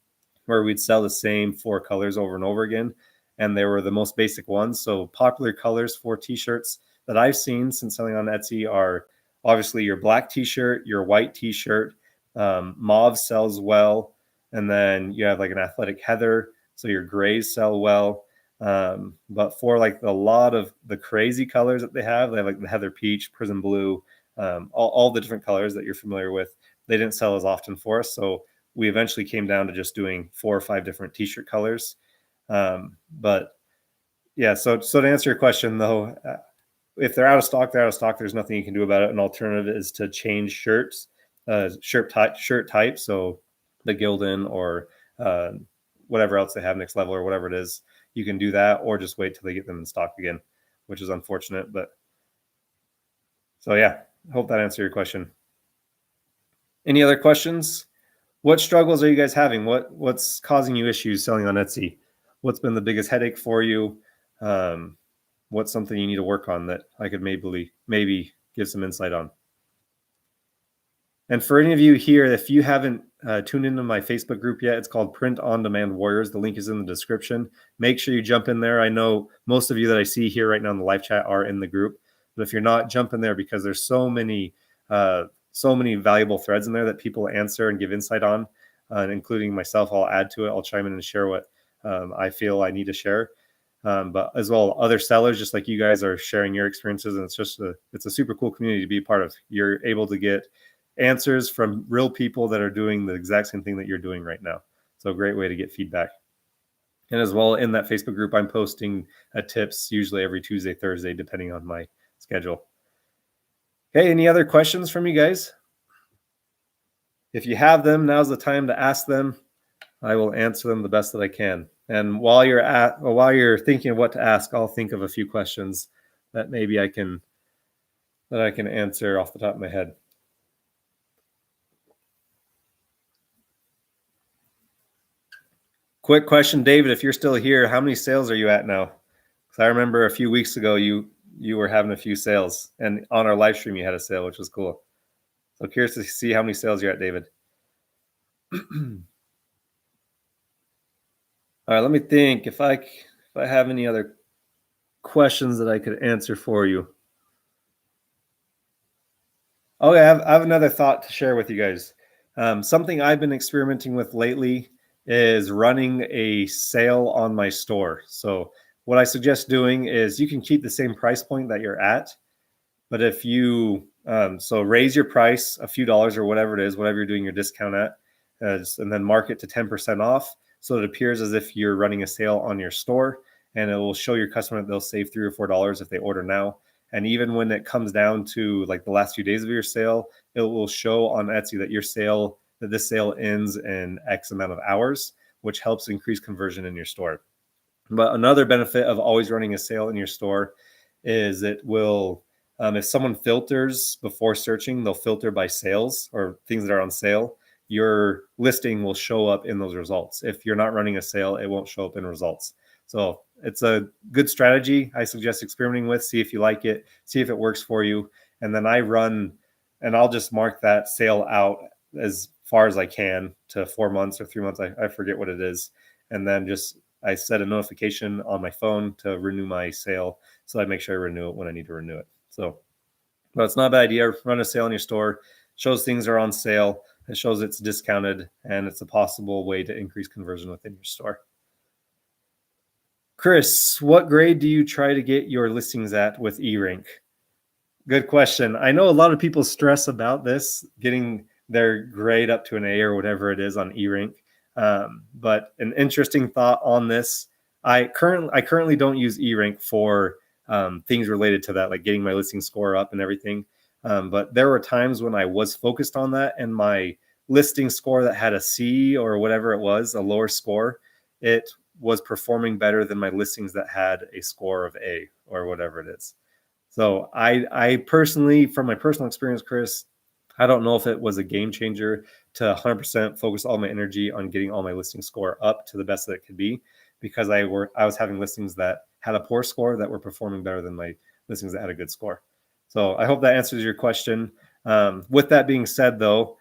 where we'd sell the same 4 colors over and over again. And they were the most basic ones. So popular colors for t-shirts that I've seen since selling on Etsy are obviously your black t-shirt, your white t-shirt, mauve sells well. And then you have like an athletic heather. So your grays sell well. But for like a lot of the crazy colors that they have like the heather peach, prism blue, all the different colors that you're familiar with, they didn't sell as often for us. So we eventually came down to just doing 4 or 5 different t-shirt colors. But yeah, so to answer your question though, if they're out of stock, they're out of stock. There's nothing you can do about it. An alternative is to change shirts, shirt type. So the Gildan or whatever else they have, Next Level or whatever it is, you can do that, or just wait till they get them in stock again, which is unfortunate. But so yeah, hope that answered your question. Any other questions? What struggles are you guys having? What's causing you issues selling on Etsy? What's been the biggest headache for you? What's something you need to work on that I could maybe give some insight on? And for any of you here, if you haven't tuned into my Facebook group yet, it's called Print on Demand Warriors. The link is in the description. Make sure you jump in there. I know most of you that I see here right now in the live chat are in the group, but if you're not, jump in there because there's so many valuable threads in there that people answer and give insight on, including myself. I'll add to it. I'll chime in and share what I feel I need to share. But as well, other sellers, just like you guys, are sharing your experiences, and it's a super cool community to be a part of. You're able to get answers from real people that are doing the exact same thing that you're doing right now. So a great way to get feedback. And as well, in that Facebook group, I'm posting tips usually every Tuesday, Thursday, depending on my schedule. Okay, any other questions from you guys? If you have them, now's the time to ask them. I will answer them the best that I can. And while you're thinking of what to ask, I'll think of a few questions that maybe I can answer off the top of my head. Quick question, David, if you're still here, how many sales are you at now? Because I remember a few weeks ago you were having a few sales, and on our live stream you had a sale, which was cool. So curious to see how many sales you're at, David. All right, let me think if I have any other questions that I could answer for you. Okay, I have another thought to share with you guys. Something I've been experimenting with lately is running a sale on my store. So what I suggest doing is you can keep the same price point that you're at, but if you raise your price a few dollars or whatever it is, whatever you're doing your discount at, and then mark it to 10% off, so it appears as if you're running a sale on your store, and it will show your customer that they'll save $3 or $4 if they order now. And even when it comes down to like the last few days of your sale, it will show on Etsy that this sale ends in X amount of hours, which helps increase conversion in your store. But another benefit of always running a sale in your store is it will, if someone filters before searching, they'll filter by sales or things that are on sale. Your listing will show up in those results. If you're not running a sale, it won't show up in results. So it's a good strategy. I suggest experimenting with, see if you like it, see if it works for you. And then I'll just mark that sale out as far as I can to 4 months or 3 months. I forget what it is. And then I set a notification on my phone to renew my sale. So I make sure I renew it when I need to renew it. So, but it's not a bad idea. Run a sale in your store, shows things are on sale. It shows it's discounted, and it's a possible way to increase conversion within your store. Chris, what grade do you try to get your listings at with eRank? Good question. I know a lot of people stress about this, getting their grade up to an A or whatever it is on eRank. But an interesting thought on this, I currently don't use eRank for things related to that, like getting my listing score up and everything. But there were times when I was focused on that, and my listing score that had a C or whatever it was, a lower score, it was performing better than my listings that had a score of A or whatever it is. So I personally, from my personal experience, Chris, I don't know if it was a game changer to 100% focus all my energy on getting all my listing score up to the best that it could be, because I was having listings that had a poor score that were performing better than my listings that had a good score. So I hope that answers your question. With that being said, though,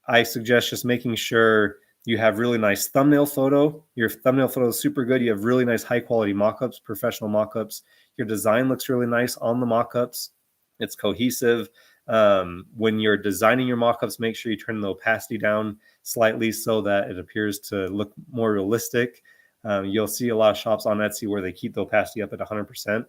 I suggest just making sure you have really nice thumbnail photo. Your thumbnail photo is super good. You have really nice high quality mockups, professional mockups. Your design looks really nice on the mockups. It's cohesive. When you're designing your mockups, make sure you turn the opacity down slightly so that it appears to look more realistic. You'll see a lot of shops on Etsy where they keep the opacity up at 100%,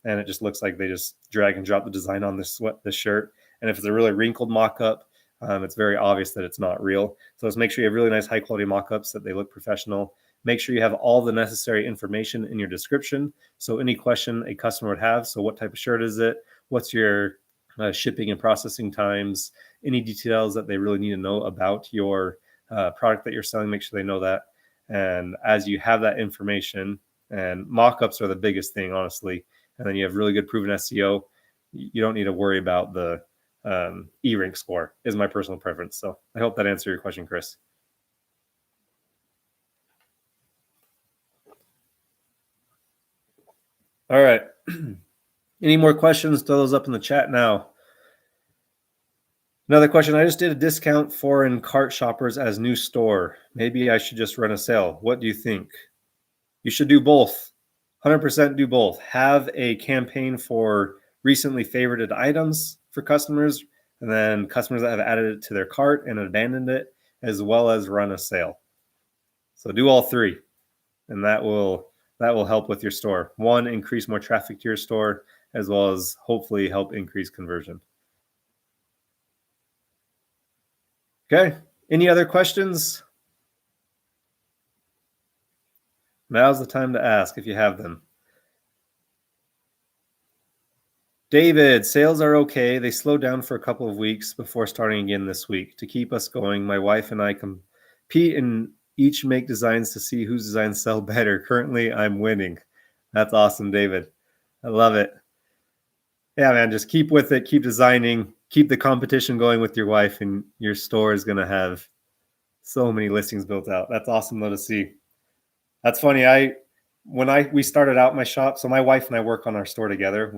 and it just looks like they just drag and drop the design on this shirt. And if it's a really wrinkled mockup, it's very obvious that it's not real. So let's make sure you have really nice high quality mock-ups, that they look professional. Make sure you have all the necessary information in your description. So any question a customer would have, so what type of shirt is it? What's your shipping and processing times? Any details that they really need to know about your product that you're selling, make sure they know that. And as you have that information, and mock-ups are the biggest thing, honestly, and then you have really good proven SEO, you don't need to worry about the e-rank score, is my personal preference. So I hope that answered your question, Chris. All right. Any more questions? Throw those up in the chat now. Another question. I just did a discount foreign cart shoppers as new store. Maybe I should just run a sale. What do you think? You should do both. 100% do both. Have a campaign for recently favorited items for customers, and then customers that have added it to their cart and abandoned it, as well as run a sale. So do all three, and that will help with your store. One, increase more traffic to your store, as well as hopefully help increase conversion. Okay, any other questions? Now's the time to ask if you have them. David, sales are okay. They slowed down for a couple of weeks before starting again this week. To keep us going, my wife and I compete and each make designs to see whose designs sell better. Currently, I'm winning. That's awesome, David. I love it. Yeah, man, just keep with it. Keep designing. Keep the competition going with your wife, and your store is going to have so many listings built out. That's awesome, though, to see. That's funny. We started out my shop, so my wife and I work on our store together.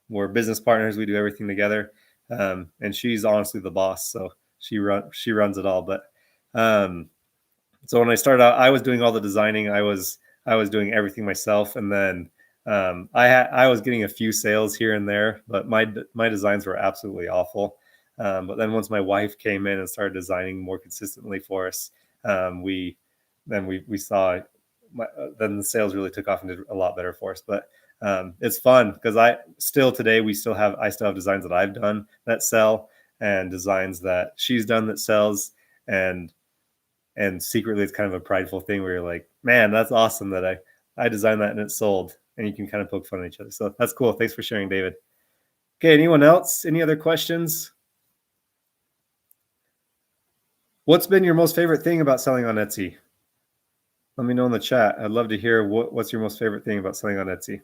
We're business partners. We do everything together, and she's honestly the boss, so she runs it all. But so when I started out, I was doing all the designing. I was doing everything myself, and then I was getting a few sales here and there, but my designs were absolutely awful. But then once my wife came in and started designing more consistently for us, we saw then the sales really took off and did a lot better for us. But it's fun because I still have designs that I've done that sell, and designs that she's done that sells, and secretly it's kind of a prideful thing where you're like, man, that's awesome that I designed that and it sold, and you can kind of poke fun at each other. So that's cool. Thanks for sharing, David. Okay, anyone else? Any other questions? What's been your most favorite thing about selling on Etsy? Let me know in the chat. I'd love to hear what's your most favorite thing about selling on Etsy.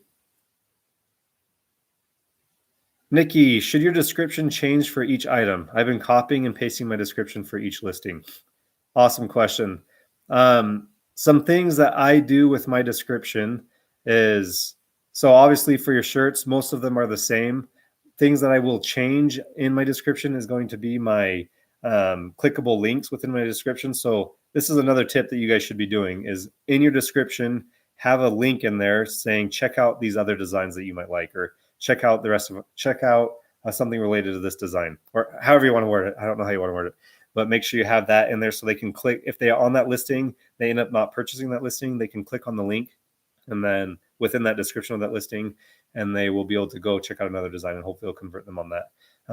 Nikki, should your description change for each item? I've been copying and pasting my description for each listing. Awesome question. Some things that I do with my description is, so obviously for your shirts, most of them are the same. Things that I will change in my description is going to be my clickable links within my description. So this is another tip that you guys should be doing, is in your description, have a link in there saying, check out these other designs that you might like, or check out something related to this design, or however you want to word it. I don't know how you want to word it, but make sure you have that in there so they can click. If they are on that listing, they end up not purchasing that listing, they can click on the link, and then within that description of that listing, and they will be able to go check out another design, and hopefully it'll convert them on that.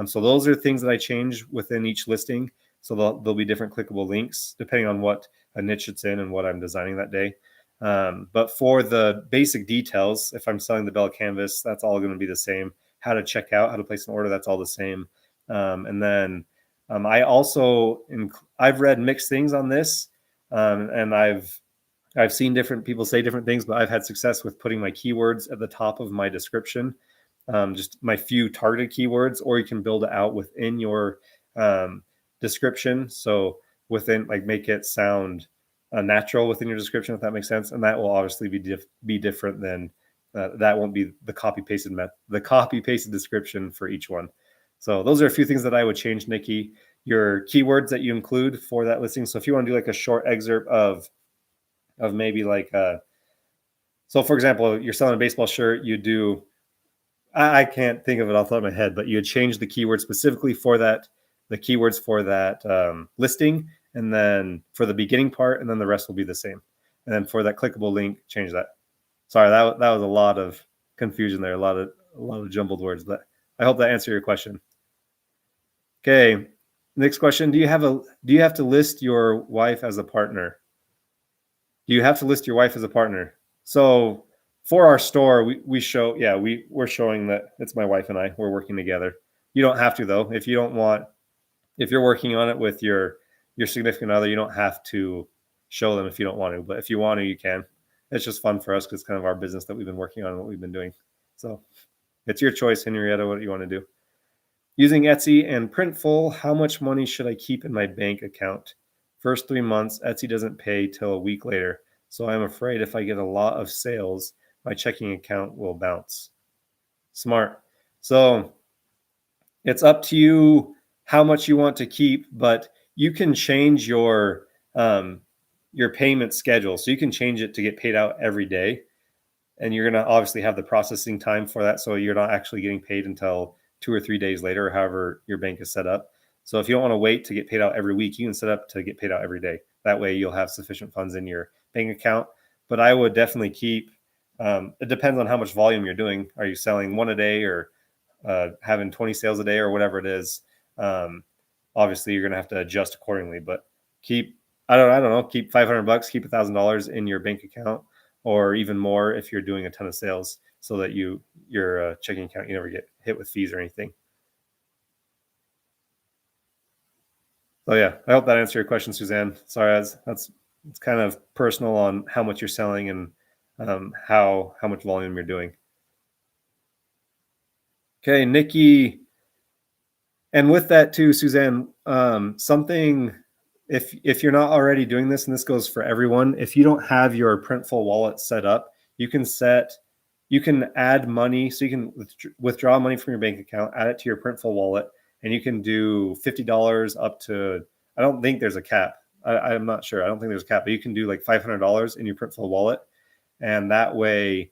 So those are things that I change within each listing. So there'll be different clickable links depending on what a niche it's in and what I'm designing that day. But for the basic details, if I'm selling the Bella canvas, that's all going to be the same. How to check out, how to place an order, that's all the same. And then I also I've read mixed things on this, and I've seen different people say different things, but I've had success with putting my keywords at the top of my description, just my few targeted keywords, or you can build it out within your description. So within, like, make it sound natural within your description, if that makes sense. And that will obviously be different than that won't be the copy pasted description for each one. So those are a few things that I would change, Nikki. Your keywords that you include for that listing. So if you want to do like a short excerpt of maybe like so for example, you're selling a baseball shirt, you do, I can't think of it off the top of my head, but you would change the keyword specifically for that, the keywords for that listing, and then for the beginning part, and then the rest will be the same. And then for that clickable link, change that. Sorry, that was a lot of confusion there, a lot of jumbled words, but I hope that answered your question. Okay, Next question: Do you have to list your wife as a partner? Do you have to list your wife as a partner? So for our store, we show, we're showing that it's my wife and I. We're working together. You don't have to though. If you don't want, if you're working on it with your significant other, you don't have to show them if you don't want to. But if you want to, you can. It's just fun for us because it's kind of our business that we've been working on and what we've been doing. So it's your choice, Henrietta, what you want to do. Using Etsy and Printful, how much money should I keep in my bank account? First 3 months, Etsy doesn't pay till a week later. So I'm afraid if I get a lot of sales, my checking account will bounce. Smart. So it's up to you how much you want to keep, but you can change your payment schedule. So you can change it to get paid out every day. And you're going to obviously have the processing time for that. So you're not actually getting paid until 2 or 3 days later, or however your bank is set up. So if you don't want to wait to get paid out every week, you can set up to get paid out every day. That way you'll have sufficient funds in your bank account. But I would definitely keep, it depends on how much volume you're doing. Are you selling one a day or having 20 sales a day or whatever it is? Obviously you're going to have to adjust accordingly, but keep, I don't know, keep $500, keep $1,000 in your bank account, or even more if you're doing a ton of sales, so that your checking account, you never get hit with fees or anything. So yeah, I hope that answered your question, Suzanne. Sorry, it's kind of personal on how much you're selling and how much volume you're doing. Okay, Nikki. And with that too, Suzanne, something, if you're not already doing this, and this goes for everyone, if you don't have your Printful wallet set up, you can add money. So you can withdraw money from your bank account, add it to your Printful wallet, and you can do $50 up to, I don't think there's a cap. I'm not sure. I don't think there's a cap, but you can do like $500 in your Printful wallet. And that way,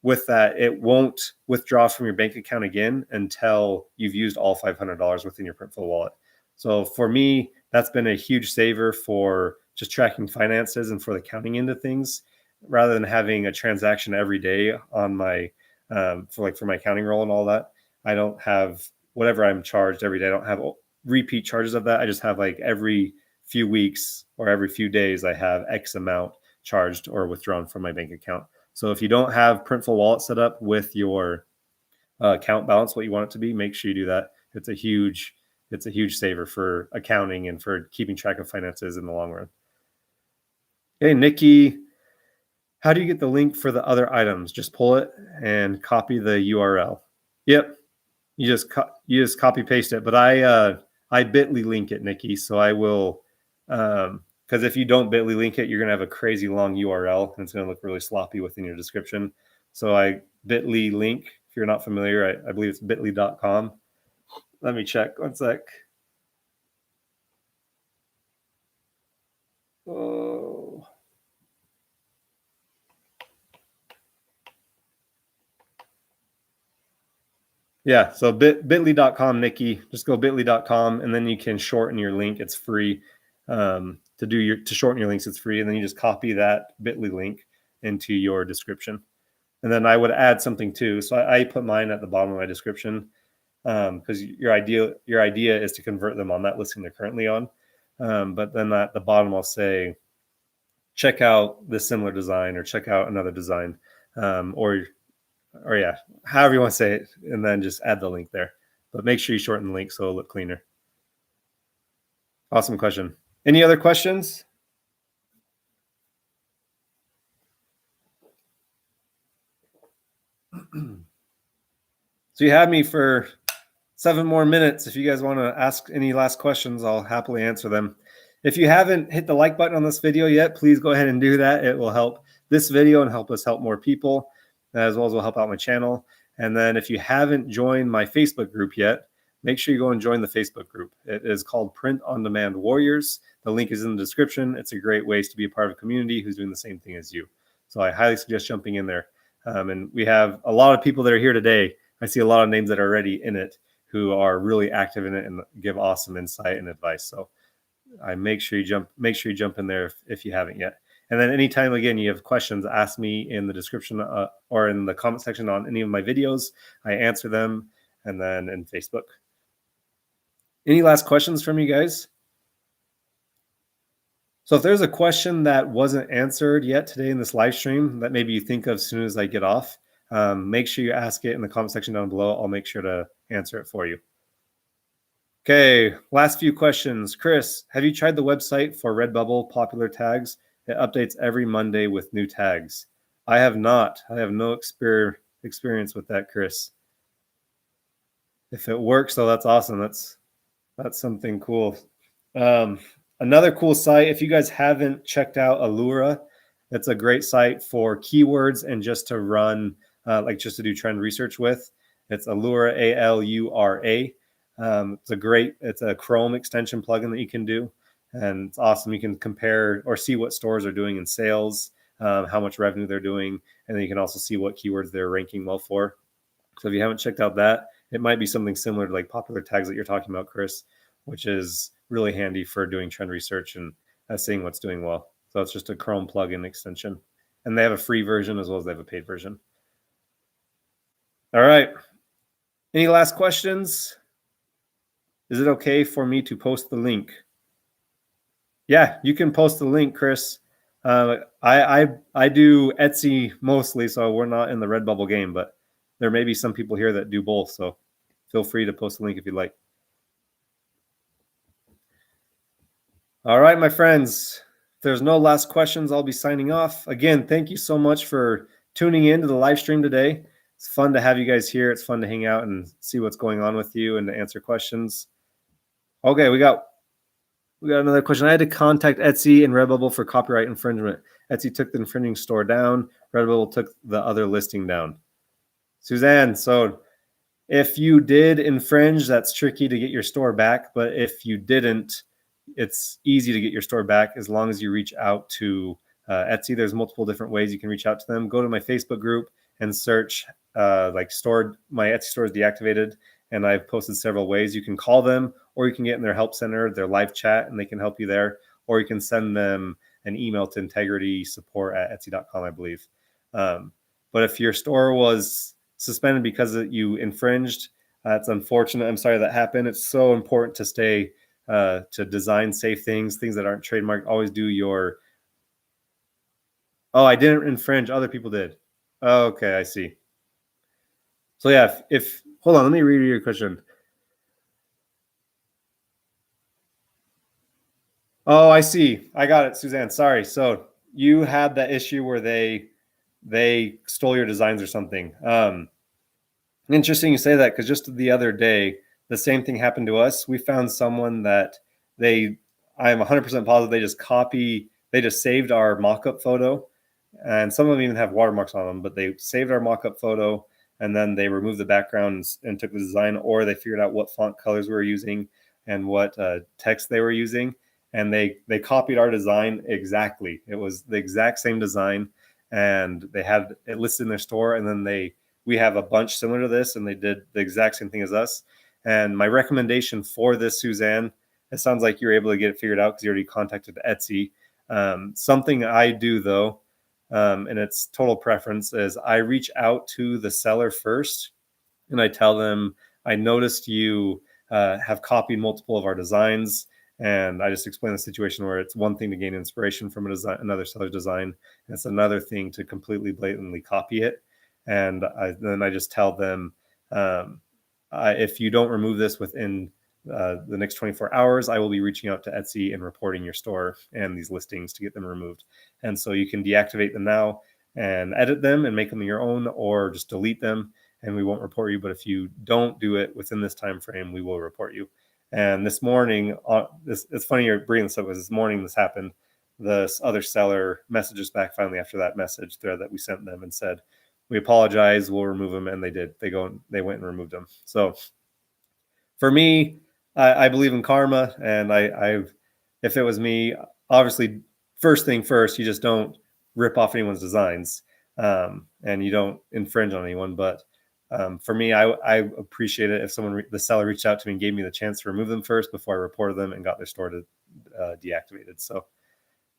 with that, it won't withdraw from your bank account again until you've used all $500 within your Printful wallet. So for me, that's been a huge saver for just tracking finances and for the counting into things, rather than having a transaction every day on my for my accounting role and all that. I don't have whatever I'm charged every day. I don't have repeat charges of that. I just have like every few weeks or every few days I have X amount charged or withdrawn from my bank account. So if you don't have Printful wallet set up with your account balance, what you want it to be, make sure you do that. It's a huge saver for accounting and for keeping track of finances in the long run. Okay, Nikki, how do you get the link for the other items? Just pull it and copy the URL. Yep, you just copy paste it. But I bit.ly link it, Nikki. So I will, because if you don't bit.ly link it, you're gonna have a crazy long URL and it's gonna look really sloppy within your description. So I bit.ly link. If you're not familiar, I believe it's bit.ly.com. Let me check. One sec. Oh. Yeah, so bit.ly.com, Nikki. Just go bit.ly.com, and then you can shorten your link. It's free. To shorten your links, it's free, and then you just copy that bit.ly link into your description. And then I would add something too. So I put mine at the bottom of my description, because your idea is to convert them on that listing they're currently on. But then at the bottom I'll say, check out this similar design, or check out another design, or yeah, however you want to say it, and then just add the link there. But make sure you shorten the link so it'll look cleaner. Awesome question. Any other questions? So you have me for 7 more minutes. If you guys want to ask any last questions, I'll happily answer them. If you haven't hit the like button on this video yet, please go ahead and do that. It will help this video and help us help more people, as well as will help out my channel. And then if you haven't joined my Facebook group yet, make sure you go and join the Facebook group. It is called Print on Demand Warriors. The link is in the description. It's a great way to be a part of a community who's doing the same thing as you. So I highly suggest jumping in there. And we have a lot of people that are here today. I see a lot of names that are already in it who are really active in it and give awesome insight and advice. So I make sure you jump in there if you haven't yet. And then anytime, again, you have questions, ask me in the description or in the comment section on any of my videos. I answer them, and then in Facebook. Any last questions from you guys? So if there's a question that wasn't answered yet today in this live stream that maybe you think of as soon as I get off, make sure you ask it in the comment section down below. I'll make sure to answer it for you. Okay, last few questions. Chris, have you tried the website for Redbubble popular tags? It updates every Monday with new tags. I have not. I have no experience with that, Chris. If it works, though, that's awesome. That's something cool. Another cool site, if you guys haven't checked out Allura, it's a great site for keywords and just to run, just to do trend research with. It's Allura, A-L-U-R-A. It's a Chrome extension plugin that you can do. And it's awesome. You can compare or see what stores are doing in sales, how much revenue they're doing, and then you can also see what keywords they're ranking well for. So if you haven't checked out that, it might be something similar to like popular tags that you're talking about, Chris, which is really handy for doing trend research and seeing what's doing well. So it's just a Chrome plugin extension. And they have a free version as well as they have a paid version. All right. Any last questions? Is it okay for me to post the link? Yeah, you can post the link, Chris. I do Etsy mostly, so we're not in the Redbubble game, but there may be some people here that do both. So feel free to post the link if you'd like. All right, my friends, if there's no last questions, I'll be signing off. Again, thank you so much for tuning in to the live stream today. It's fun to have you guys here. It's fun to hang out and see what's going on with you and to answer questions. Okay, we got another question. I had to contact Etsy and Redbubble for copyright infringement. Etsy took the infringing store down. Redbubble took the other listing down. Suzanne, so if you did infringe, that's tricky to get your store back. But if you didn't, it's easy to get your store back as long as you reach out to Etsy. There's multiple different ways you can reach out to them. Go to my Facebook group and search my Etsy store is deactivated. And I've posted several ways. You can call them, or you can get in their help center, their live chat, and they can help you there. Or you can send them an email to integritysupport@etsy.com, I believe. But if your store was suspended because you infringed, it's unfortunate. I'm sorry that happened. It's so important to stay to design safe things that aren't trademarked. Always do your. Oh, I didn't infringe. Other people did. Okay, I see. So yeah, if hold on, let me read your question. Oh, I see. I got it, Suzanne. Sorry. So you had that issue where they stole your designs or something. Interesting you say that, because just the other day, the same thing happened to us. We found someone that I'm 100% positive they just saved our mock-up photo, and some of them even have watermarks on them, but they saved our mock-up photo and then they removed the background and took the design, or they figured out what font colors we were using and what text they were using. And they copied our design exactly. It was the exact same design, and they had it listed in their store. And then we have a bunch similar to this, and they did the exact same thing as us. And my recommendation for this, Suzanne, it sounds like you're able to get it figured out because you already contacted Etsy. Something I do though, and it's total preference, is I reach out to the seller first, and I tell them, I noticed you have copied multiple of our designs. And I just explain the situation where it's one thing to gain inspiration from another seller's design, and it's another thing to completely blatantly copy it. And then I just tell them, if you don't remove this within the next 24 hours, I will be reaching out to Etsy and reporting your store and these listings to get them removed. And so you can deactivate them now and edit them and make them your own, or just delete them and we won't report you. But if you don't do it within this time frame, we will report you. And this morning, it's funny you're bringing this up, because this morning this happened. This other seller messaged us back finally after that message thread that we sent them and said, we apologize, we'll remove them. And they did. They went and removed them. So for me, I believe in karma, and if it was me, obviously, first thing first, you just don't rip off anyone's designs, and you don't infringe on anyone. But for me, I appreciate it if the seller reached out to me and gave me the chance to remove them first before I reported them and got their store deactivated. So,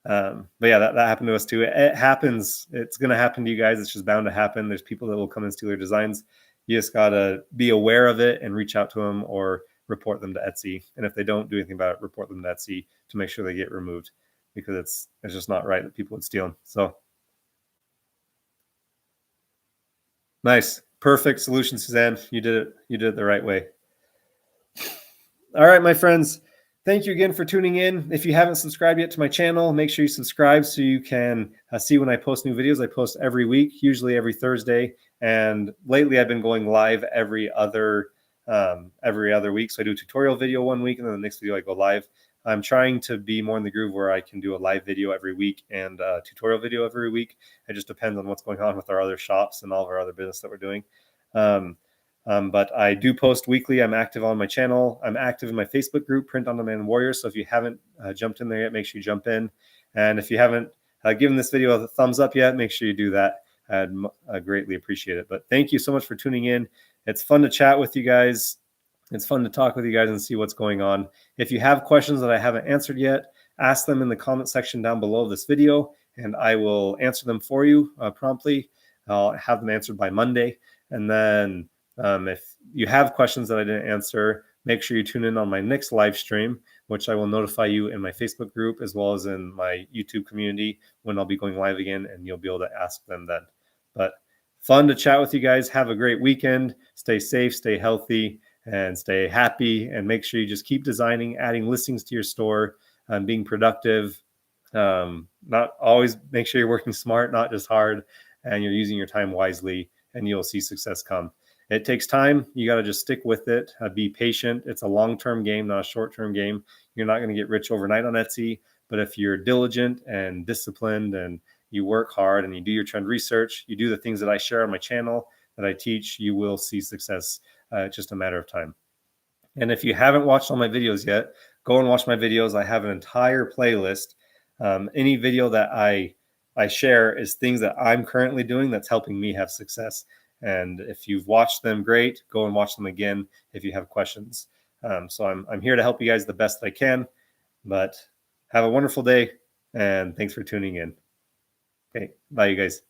but yeah, that happened to us too. It happens. It's going to happen to you guys. It's just bound to happen. There's people that will come and steal your designs. You just got to be aware of it and reach out to them, or report them to Etsy. And if they don't do anything about it, report them to Etsy to make sure they get removed, because it's just not right that people would steal them. So nice. Perfect solution, Suzanne. You did it the right way. All right, my friends. Thank you again for tuning in. If you haven't subscribed yet to my channel, make sure you subscribe so you can see when I post new videos. I post every week, usually every Thursday. And lately I've been going live every other week. So I do a tutorial video one week, and then the next video I go live. I'm trying to be more in the groove where I can do a live video every week and a tutorial video every week. It just depends on what's going on with our other shops and all of our other business that we're doing. But I do post weekly. I'm active on my channel. I'm active in my Facebook group, Print on Demand Warriors. So if you haven't jumped in there yet, make sure you jump in. And if you haven't given this video a thumbs up yet, make sure you do that. I'd greatly appreciate it. But thank you so much for tuning in. It's fun to chat with you guys. It's fun to talk with you guys and see what's going on. If you have questions that I haven't answered yet, ask them in the comment section down below this video, and I will answer them for you promptly. I'll have them answered by Monday. And then if you have questions that I didn't answer, make sure you tune in on my next live stream, which I will notify you in my Facebook group as well as in my YouTube community when I'll be going live again, and you'll be able to ask them then. But fun to chat with you guys. Have a great weekend. Stay safe, stay healthy, and stay happy. And make sure you just keep designing, adding listings to your store, being productive. Not always, make sure you're working smart, not just hard, and you're using your time wisely, and you'll see success come. It takes time. You got to just stick with it. Be patient. It's a long-term game, not a short-term game. You're not going to get rich overnight on Etsy, but if you're diligent and disciplined and you work hard and you do your trend research, you do the things that I share on my channel that I teach, you will see success. It's just a matter of time. And if you haven't watched all my videos yet, go and watch my videos. I have an entire playlist. Any video that I share is things that I'm currently doing that's helping me have success. And if you've watched them, great. Go and watch them again if you have questions. So I'm here to help you guys the best that I can. But have a wonderful day, and thanks for tuning in. Okay, bye, you guys.